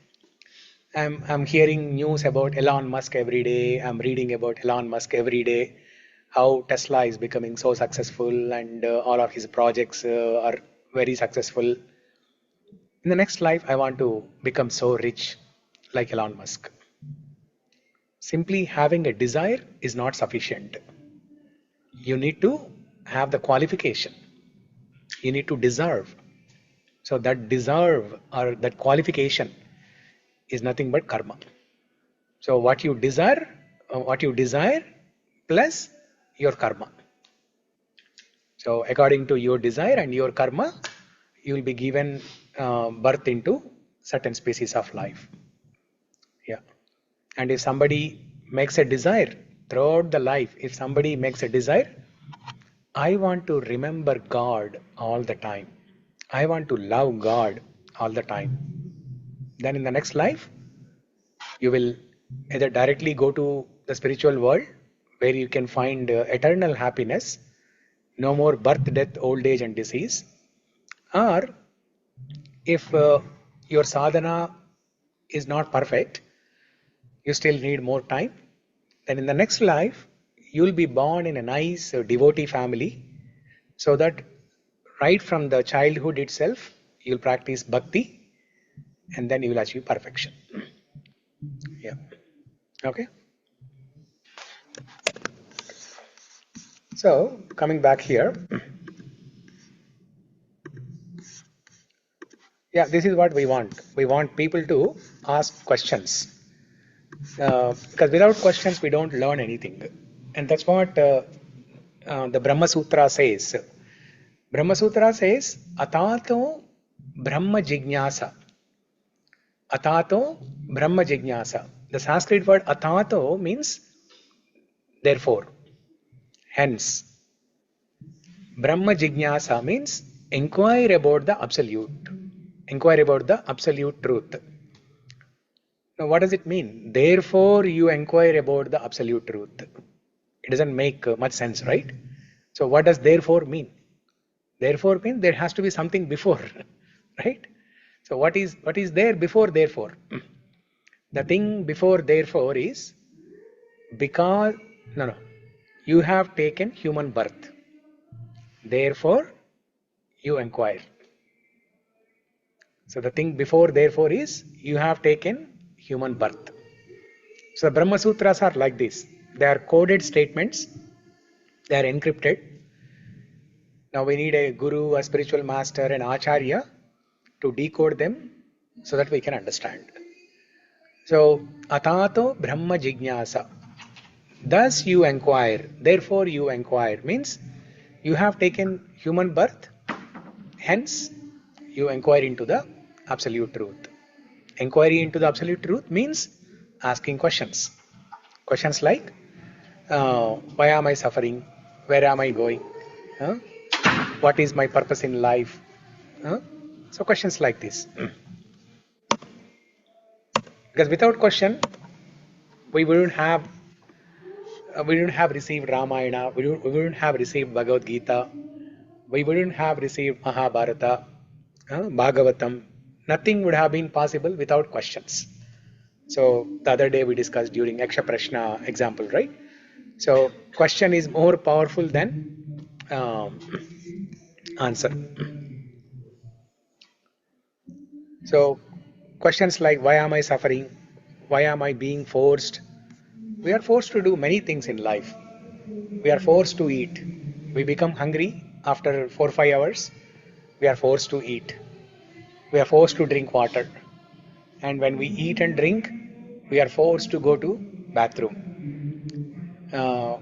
I'm hearing news about Elon Musk every day. I'm reading about Elon Musk every day. How Tesla is becoming so successful and all of his projects are very successful. In the next life, I want to become so rich like Elon Musk. Simply having a desire is not sufficient. You need to have the qualification. You need to deserve. So that deserve or that qualification is nothing but karma. So what you desire plus your karma. So according to your desire and your karma, you will be given birth into certain species of life. Yeah. And if somebody makes a desire throughout the life, if somebody makes a desire, I want to remember God all the time. I want to love God all the time. Then in the next life, you will either directly go to the spiritual world where you can find eternal happiness, no more birth, death, old age, and disease, or if your sadhana is not perfect, you still need more time, then in the next life, you'll be born in a nice devotee family so that right from the childhood itself, you'll practice bhakti and then you will achieve perfection. Yeah. Okay. So coming back here, yeah, this is what we want. We want people to ask questions, because without questions we don't learn anything, and that's what the Brahma Sutra says. Brahma Sutra says, Atato Brahma Jignasa. Atato Brahma Jignasa. The Sanskrit word Atato means therefore, hence. Brahma Jignasa means inquire about the absolute. Inquire about the absolute truth. Now, what does it mean? Therefore, you inquire about the absolute truth. It doesn't make much sense, right? So, what does therefore mean? Therefore means there has to be something before, right? So, what is there before therefore? The thing before therefore is because no, you have taken human birth. Therefore, you inquire. So, the thing before therefore is you have taken human birth. So the Brahma Sutras are like this. They are coded statements. They are encrypted. Now we need a guru, a spiritual master, an acharya to decode them so that we can understand. So Atato Brahma Jignasa. Thus you inquire, therefore you inquire means you have taken human birth, hence you inquire into the absolute truth. Inquiry into the absolute truth means asking questions. Questions like, why am I suffering? Where am I going? Huh? What is my purpose in life? Huh? So questions like this. Because without question, we wouldn't have received Ramayana. We wouldn't have received Bhagavad Gita. We wouldn't have received Mahabharata, Bhagavatam. Nothing would have been possible without questions. So the other day we discussed during Yaksha Prashna example, right? So question is more powerful than answer. So questions like, why am I suffering? Why am I being forced? We are forced to do many things in life. We are forced to eat. We become hungry after 4 or 5 hours. We are forced to eat. We are forced to drink water. And when we eat and drink, we are forced to go to bathroom.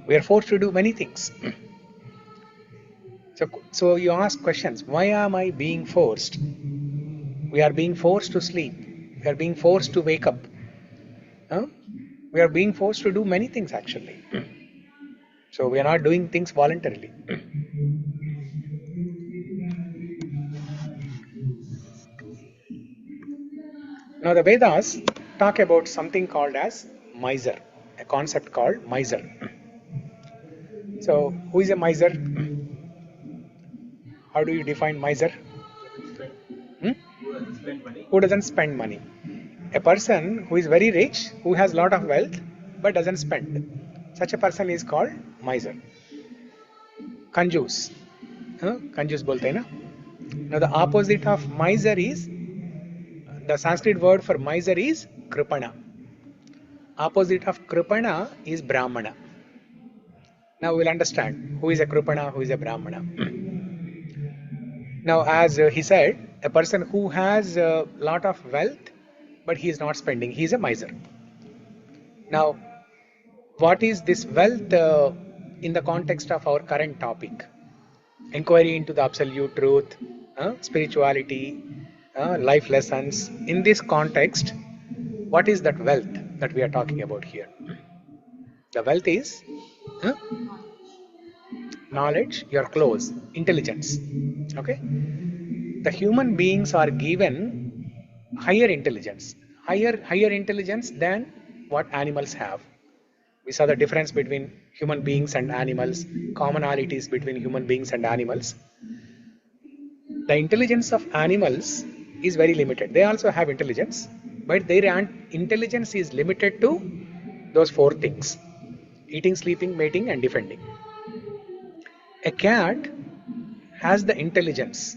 We are forced to do many things. So you ask questions. Why am I being forced? We are being forced to sleep. We are being forced to wake up. We are being forced to do many things actually. So we are not doing things voluntarily. Now the Vedas talk about something called as miser, a concept called miser. So who is a miser? How do you define miser? Who doesn't spend money? A person who is very rich, who has lot of wealth, but doesn't spend. Such a person is called miser. Kanjus. Kanjus bolte hai na? Now the opposite of miser is, the Sanskrit word for miser is kripana. Opposite of kripana is brahmana. Now we'll understand who is a kripana, who is a brahmana. Now as he said, a person who has a lot of wealth but he is not spending, he is a miser. Now what is this wealth in the context of our current topic? Inquiry into the absolute truth, spirituality, life lessons. In this context, what is that wealth that we are talking about here? The wealth is knowledge, you're close, intelligence. Okay? The human beings are given higher intelligence, higher intelligence than what animals have. We saw the difference between human beings and animals, commonalities between human beings and animals. The intelligence of animals is very limited. They also have intelligence, but their intelligence is limited to those 4 things: eating, sleeping, mating, and defending. A cat has the intelligence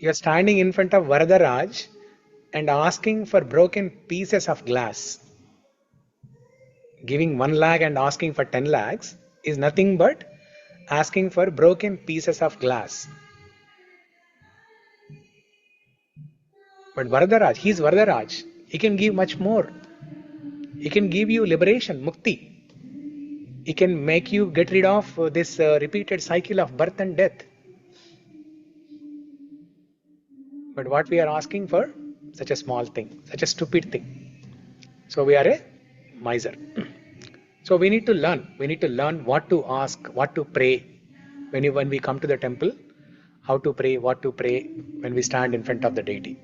You're standing in front of Varadaraj and asking for broken pieces of glass. Giving 1 lakh and asking for 10 lakhs is nothing but asking for broken pieces of glass. But Varadaraj, he is Varadaraj. He can give much more. He can give you liberation, mukti. He can make you get rid of this repeated cycle of birth and death. But what we are asking for? Such a small thing, such a stupid thing. So we are a miser. So we need to learn. We need to learn what to ask, what to pray when we come to the temple, how to pray, what to pray when we stand in front of the deity.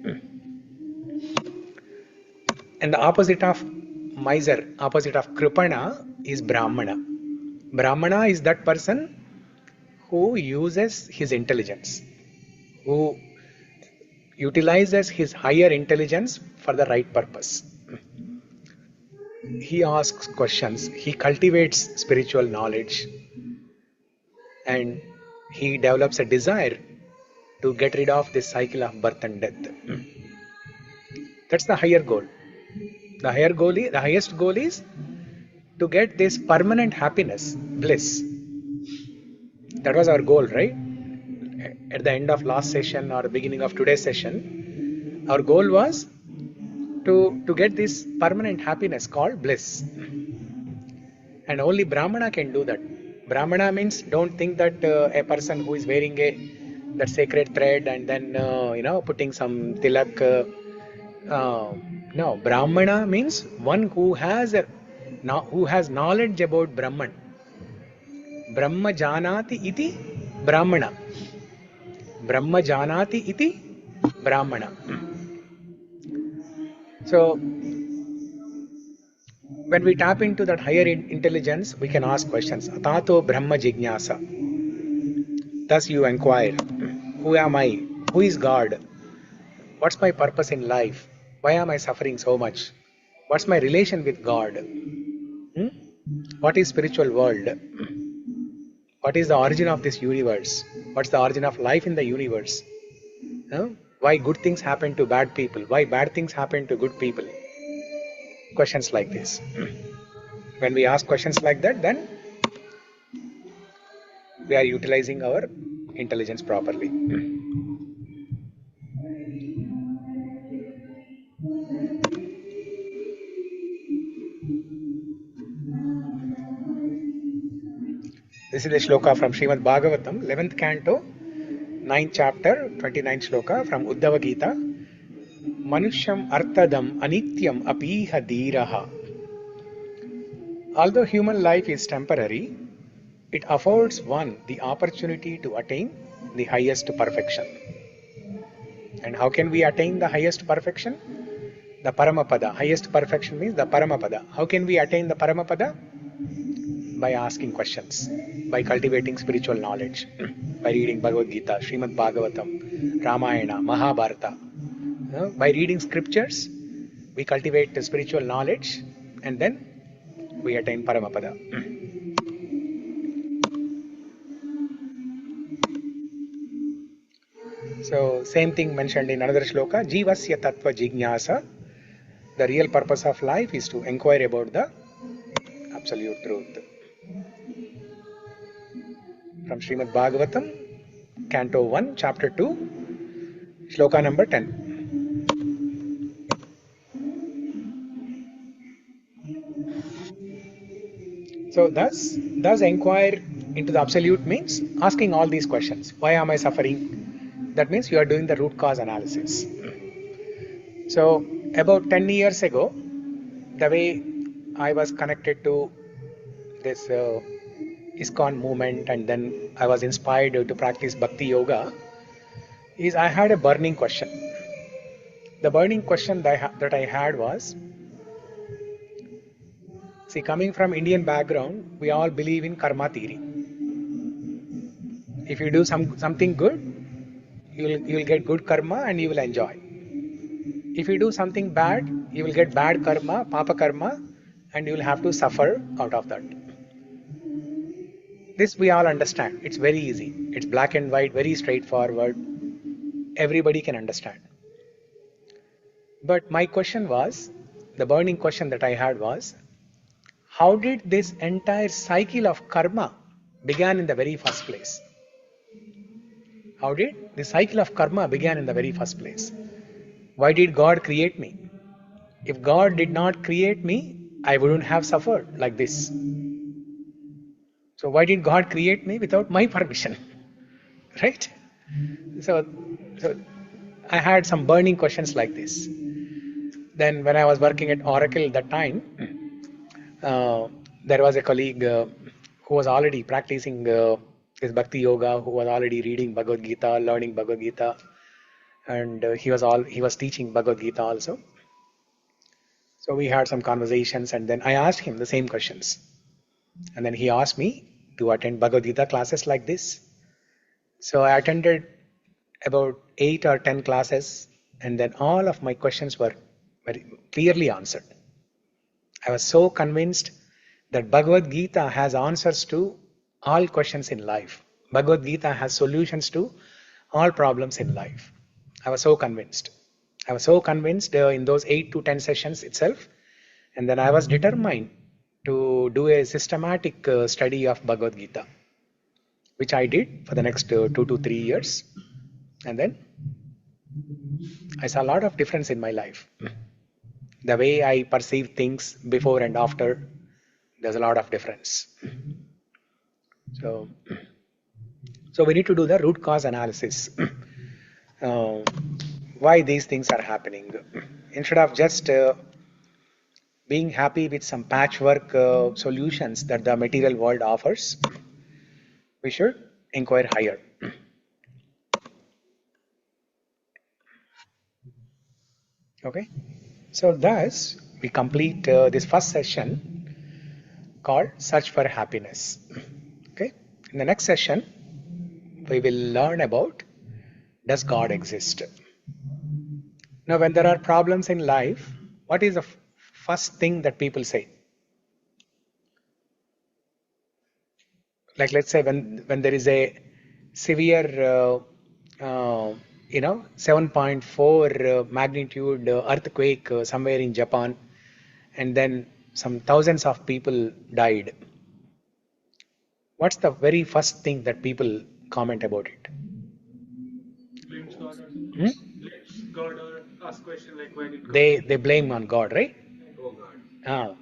And the opposite of miser, opposite of kripana is brahmana. Brahmana is that person who uses his intelligence, who utilizes his higher intelligence for the right purpose. He asks questions, he cultivates spiritual knowledge, and he develops a desire to get rid of this cycle of birth and death. That's the higher goal. The highest goal is to get this permanent happiness, bliss. That was our goal, right? At the end of last session or beginning of today's session, our goal was to get this permanent happiness called bliss. And only Brahmana can do that. Brahmana means, don't think that a person who is wearing that sacred thread and then putting some tilak. No, Brahmana means one who has knowledge about Brahman. Brahma janati iti Brahmana. Brahma janati iti Brahmana. So when we tap into that higher intelligence, we can ask questions. Atato Brahma Jignasa. Thus you inquire, who am I? Who is God? What's my purpose in life? Why am I suffering so much? What's my relation with God? What is spiritual world? What is the origin of this universe? What's the origin of life in the universe? Why good things happen to bad people? Why bad things happen to good people? Questions like this. When we ask questions like that, then we are utilizing our intelligence properly. This is the shloka from Srimad Bhagavatam, 11th canto, 9th chapter, 29th shloka from Uddhava Gita. Manusham artadam anityam apiha dhiraha. Although human life is temporary, it affords one the opportunity to attain the highest perfection. And how can we attain the highest perfection? The Paramapada. Highest perfection means the Paramapada. How can we attain the Paramapada? By asking questions, by cultivating spiritual knowledge, by reading Bhagavad Gita, Srimad Bhagavatam, Ramayana, Mahabharata. By reading scriptures, we cultivate the spiritual knowledge and then we attain Paramapada. So, same thing mentioned in another shloka, Jivasya Tattva Jignasa. The real purpose of life is to inquire about the absolute truth. From Srimad Bhagavatam, Canto 1, Chapter 2, Shloka number 10. So thus inquire into the absolute means asking all these questions. Why am I suffering? That means you are doing the root cause analysis. So about 10 years ago, the way I was connected to this iskcon movement and then I was inspired to practice bhakti yoga is I had a burning question. The burning question that I had was, see, coming from Indian background, we all believe in karma theory. If you do something good, you will get good karma and you will enjoy. If you do something bad, you will get bad karma, papa karma, and you will have to suffer out of that. This we all understand. It's very easy. It's black and white, very straightforward. everybody can understand. But my question was, the burning question that I had was, how did this entire cycle of karma began in the very first place? How did the cycle of karma began in the very first place? Why did God create me? If God did not create me, I wouldn't have suffered like this. So why did God create me without my permission? Right? So, so I had some burning questions like this. Then when I was working at Oracle that time, there was a colleague who was already practicing his bhakti yoga, who was already reading Bhagavad Gita, learning Bhagavad Gita, and he was teaching Bhagavad Gita also. So we had some conversations, and then I asked him the same questions, and then he asked me to attend Bhagavad Gita classes like this. So I attended about 8 or 10 classes, and then all of my questions were very clearly answered. I was so convinced that Bhagavad Gita has answers to all questions in life. Bhagavad Gita has solutions to all problems in life. I was so convinced. I was so convinced in those 8 to 10 sessions itself, and then I was determined to do a systematic study of Bhagavad Gita, which I did for the next 2 to 3 years. And then I saw a lot of difference in my life. The way I perceive things before and after, there's a lot of difference. So we need to do the root cause analysis. Why these things are happening. Instead of just being happy with some patchwork solutions that the material world offers, we should inquire higher. Okay, so thus we complete this first session called Search for Happiness. Okay, in the next session we will learn about, does God exist? Now when there are problems in life, what is the first thing that people say? Like, let's say when there is a severe 7.4 magnitude earthquake somewhere in Japan, and then some thousands of people died, what's the very first thing that people comment about it? Blames God or blames God or ask question like why did God? They blame on God, right? Oh,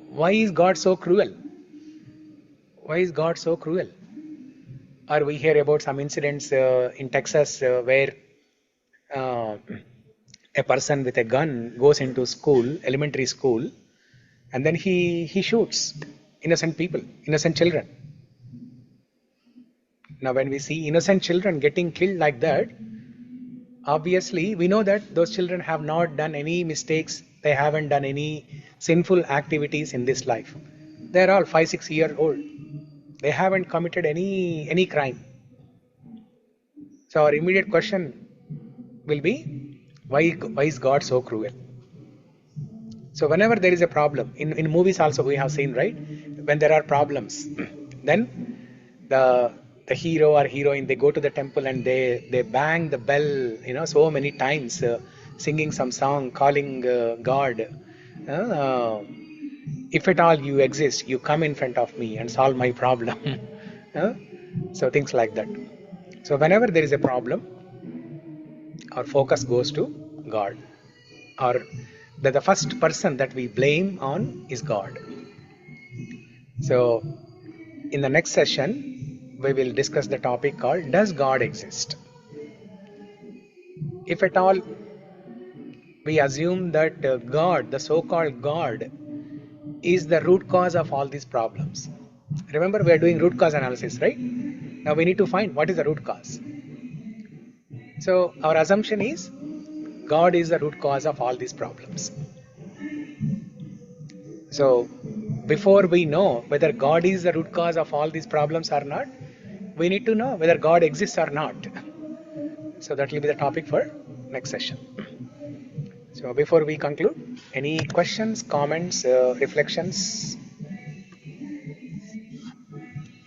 why is God so cruel? Why is God so cruel? Or we hear about some incidents in Texas where uh, a person with a gun goes into school, elementary school, and then he shoots innocent people, innocent children. Now when we see innocent children getting killed like that, obviously we know that those children have not done any mistakes, they haven't done any sinful activities in this life. They're all 5-6 years old, they haven't committed any crime. So our immediate question will be, why is God so cruel? So whenever there is a problem, in movies also we have seen, right? When there are problems, then the hero or heroine, they go to the temple and they bang the bell, so many times, singing some song, calling God. Uh, if at all you exist, you come in front of me and solve my problem. Uh, so things like that. So whenever there is a problem, our focus goes to God, or the first person that we blame on is God. So in the next session, we will discuss the topic called, does God exist? If at all we assume that God, the so-called God, is the root cause of all these problems. Remember, we are doing root cause analysis, right? Now we need to find what is the root cause. So our assumption is God is the root cause of all these problems. So before we know whether God is the root cause of all these problems or not, we need to know whether God exists or not. So that will be the topic for next session. So before we conclude, any questions, comments, reflections?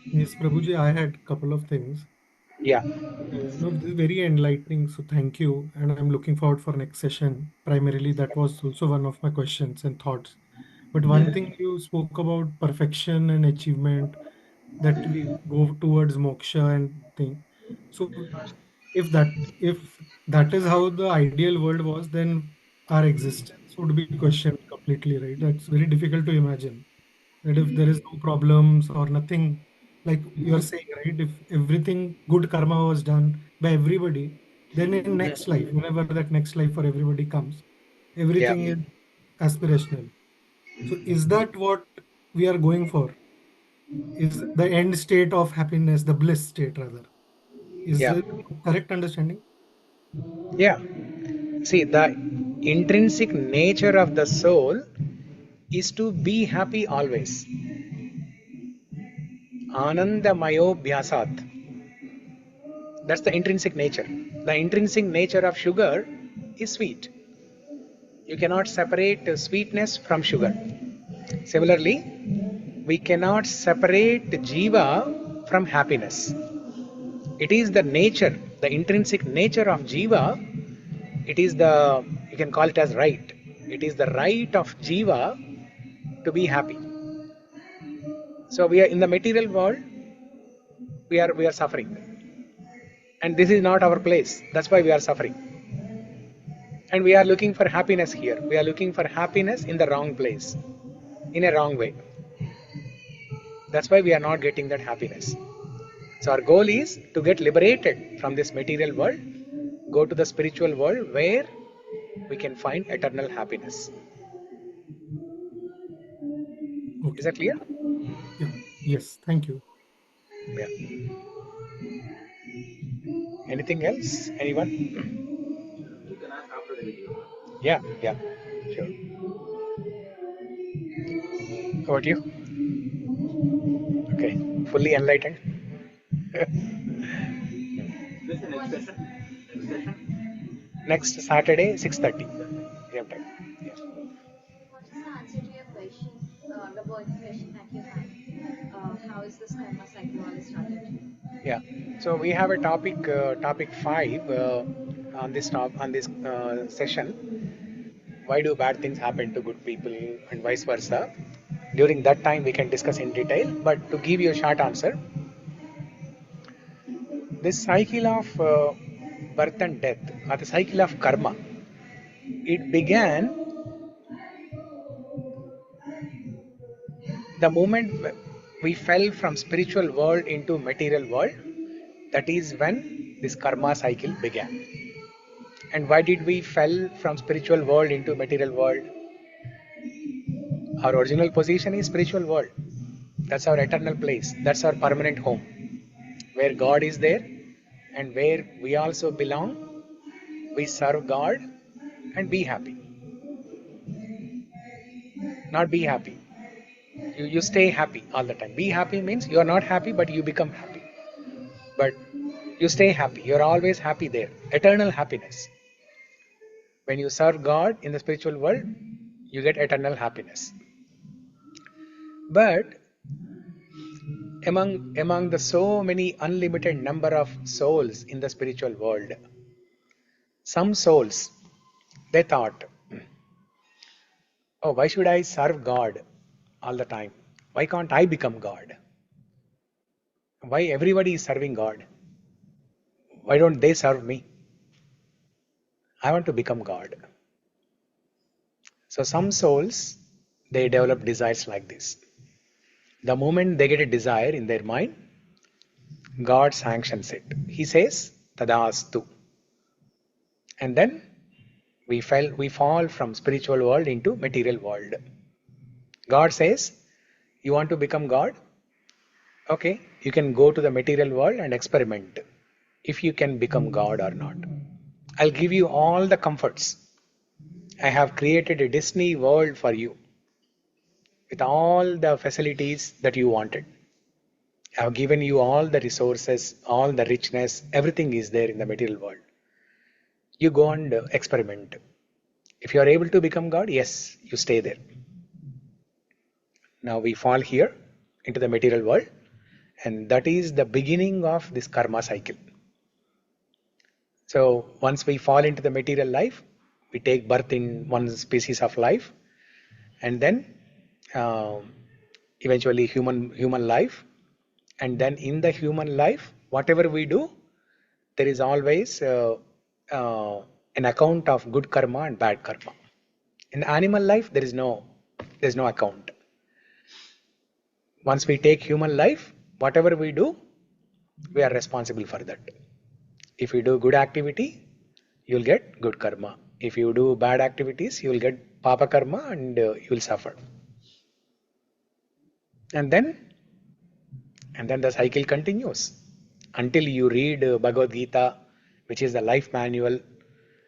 Yes, Prabhuji, I had a couple of things. Yeah. No, this is very enlightening. So thank you. And I'm looking forward for next session. Primarily, that was also one of my questions and thoughts. But one thing you spoke about perfection and achievement, that we go towards moksha and thing. So if that is how the ideal world was, then our existence would be questioned completely, right? That's very difficult to imagine. That if there is no problems or nothing, like you're saying, right? If everything good karma was done by everybody, then in next life, whenever that next life for everybody comes, Yeah. everything is aspirational. So is that what we are going for? Is the end state of happiness, the bliss state rather? Is Yeah. that correct understanding? Yeah. See, the intrinsic nature of the soul is to be happy always. Anandamayo bhyasat. That's the intrinsic nature. The intrinsic nature of sugar is sweet. You cannot separate sweetness from sugar. Similarly, we cannot separate jiva from happiness. It is the nature, the intrinsic nature of jiva. It is the, you can call it as right. It is the right of jiva to be happy. So we are in the material world, we are suffering. And this is not our place. That's why we are suffering. And we are looking for happiness here. We are looking for happiness in the wrong place, in a wrong way. That's why we are not getting that happiness. So our goal is to get liberated from this material world, go to the spiritual world where we can find eternal happiness. Is Okay. that clear? Yeah. Yes. Thank you. Yeah. Anything else? Anyone? Yeah, yeah. Sure. How about you? Okay. Fully enlightened? What's Next Saturday, 6:30 PM time. Yeah. what is the answer to your question, the burning question that you had? How is this karma cycle all started? Yeah. So we have a topic 5 on this session. Why do bad things happen to good people and vice versa? During that time, we can discuss in detail. But to give you a short answer, this cycle of birth and death, or the cycle of karma, it began the moment we fell from spiritual world into material world. That is when this karma cycle began. And why did we fell from spiritual world into material world? Our original position is spiritual world. That's our eternal place. That's our permanent home, where God is there and where we also belong. We serve God and be happy. Not be happy. You stay happy all the time. Be happy means you are not happy, but you become happy. But you stay happy. You're always happy there. Eternal happiness. When you serve God in the spiritual world, you get eternal happiness. But among the so many unlimited number of souls in the spiritual world, some souls, they thought, oh, why should I serve God all the time? Why can't I become God? Why everybody is serving God? Why don't they serve me? I want to become God. So some souls, they develop desires like this. The moment they get a desire in their mind, God sanctions it. He says, Tadastu. And then we fall from spiritual world into material world. God says, you want to become God? Okay, you can go to the material world and experiment if you can become God or not. I'll give you all the comforts. I have created a Disney world for you with all the facilities that you wanted. I have given you all the resources, all the richness, everything is there in the material world. You go and experiment. If you are able to become God, yes, you stay there. Now we fall here into the material world, and that is the beginning of this karma cycle. So once we fall into the material life, we take birth in one species of life, and then eventually human life, and then in the human life, whatever we do, there is always an account of good karma and bad karma. In animal life, there's no account. Once we take human life, whatever we do, we are responsible for that. If you do good activity, you'll get good karma. If you do bad activities, you will get papa karma, and you will suffer. And then the cycle continues until you read Bhagavad Gita, which is the life manual,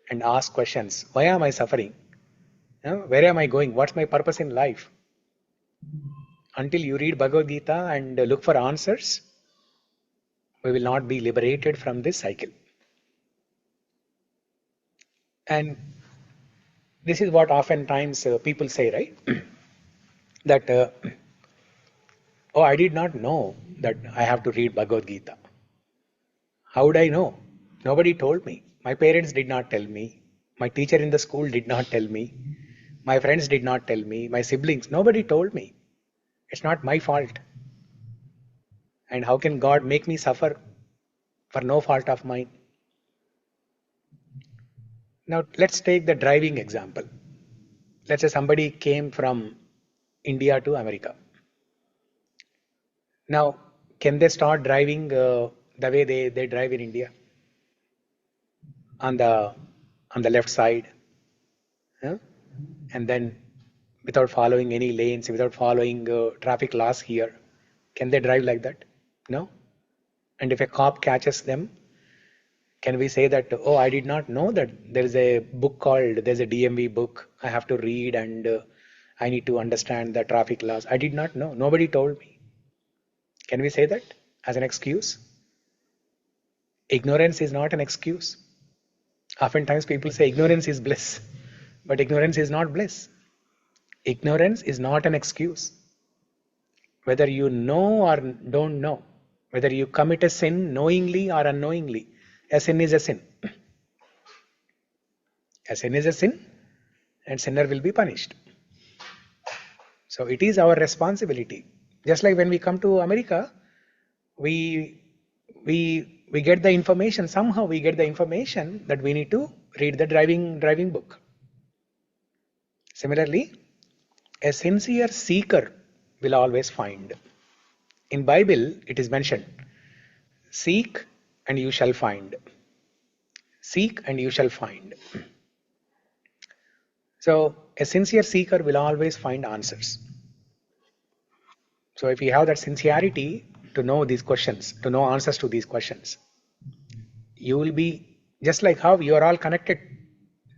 and ask questions. Why am I suffering? Where am I going? What's my purpose in life? Until you read Bhagavad Gita and look for answers, we will not be liberated from this cycle. And this is what oftentimes people say, right? That, oh, I did not know that I have to read Bhagavad Gita. How would I know? Nobody told me. My parents did not tell me. My teacher in the school did not tell me. My friends did not tell me. My siblings, nobody told me. It's not my fault. And how can God make me suffer for no fault of mine? Now, let's take the driving example. Let's say somebody came from India to America. Now, can they start driving the way they drive in India? On the left side, and then without following any lanes, without following traffic laws here, can they drive like that? No. And if a cop catches them, can we say that, oh, I did not know that there's a DMV book I have to read, and I need to understand the traffic laws? I did not know. Nobody told me. Can we say that as an excuse? Ignorance is not an excuse. Oftentimes people say ignorance is bliss, but ignorance is not bliss. Ignorance is not an excuse. Whether you know or don't know, whether you commit a sin knowingly or unknowingly, a sin is a sin. A sin is a sin, and sinner will be punished. So it is our responsibility. Just like when we come to America, we get the information. Somehow we get the information that we need to read the driving book. Similarly, a sincere seeker will always find. In Bible, it is mentioned, seek and you shall find. Seek and you shall find. So a sincere seeker will always find answers. So if you have that sincerity to know these questions, to know answers to these questions, you will be just like how you are all connected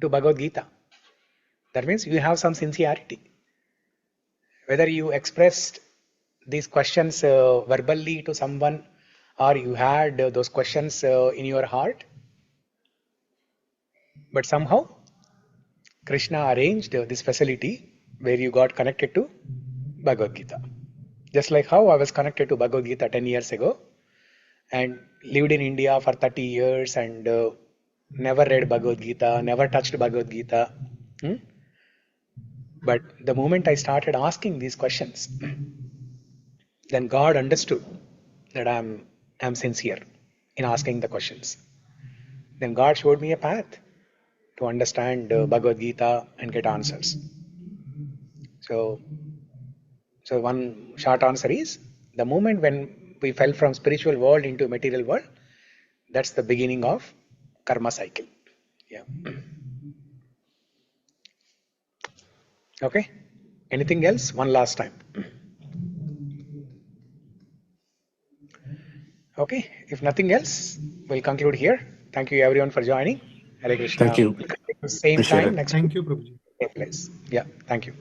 to Bhagavad Gita. That means you have some sincerity. Whether you expressed these questions verbally to someone, or you had those questions in your heart, but somehow Krishna arranged this facility where you got connected to Bhagavad Gita. Just like how I was connected to Bhagavad Gita 10 years ago and lived in India for 30 years and never read Bhagavad Gita, never touched Bhagavad Gita. But the moment I started asking these questions, then God understood that I'm sincere in asking the questions. Then God showed me a path to understand Bhagavad Gita and get answers. So one short answer is, the moment when we fell from spiritual world into material world, that's the beginning of karma cycle. Yeah. Okay. Anything else? One last time. Okay. If nothing else, we'll conclude here. Thank you everyone for joining. Hare Krishna. Thank you. Same Appreciate time it. next Thank week. you, Prabhuji. Same place. Yeah. Thank you.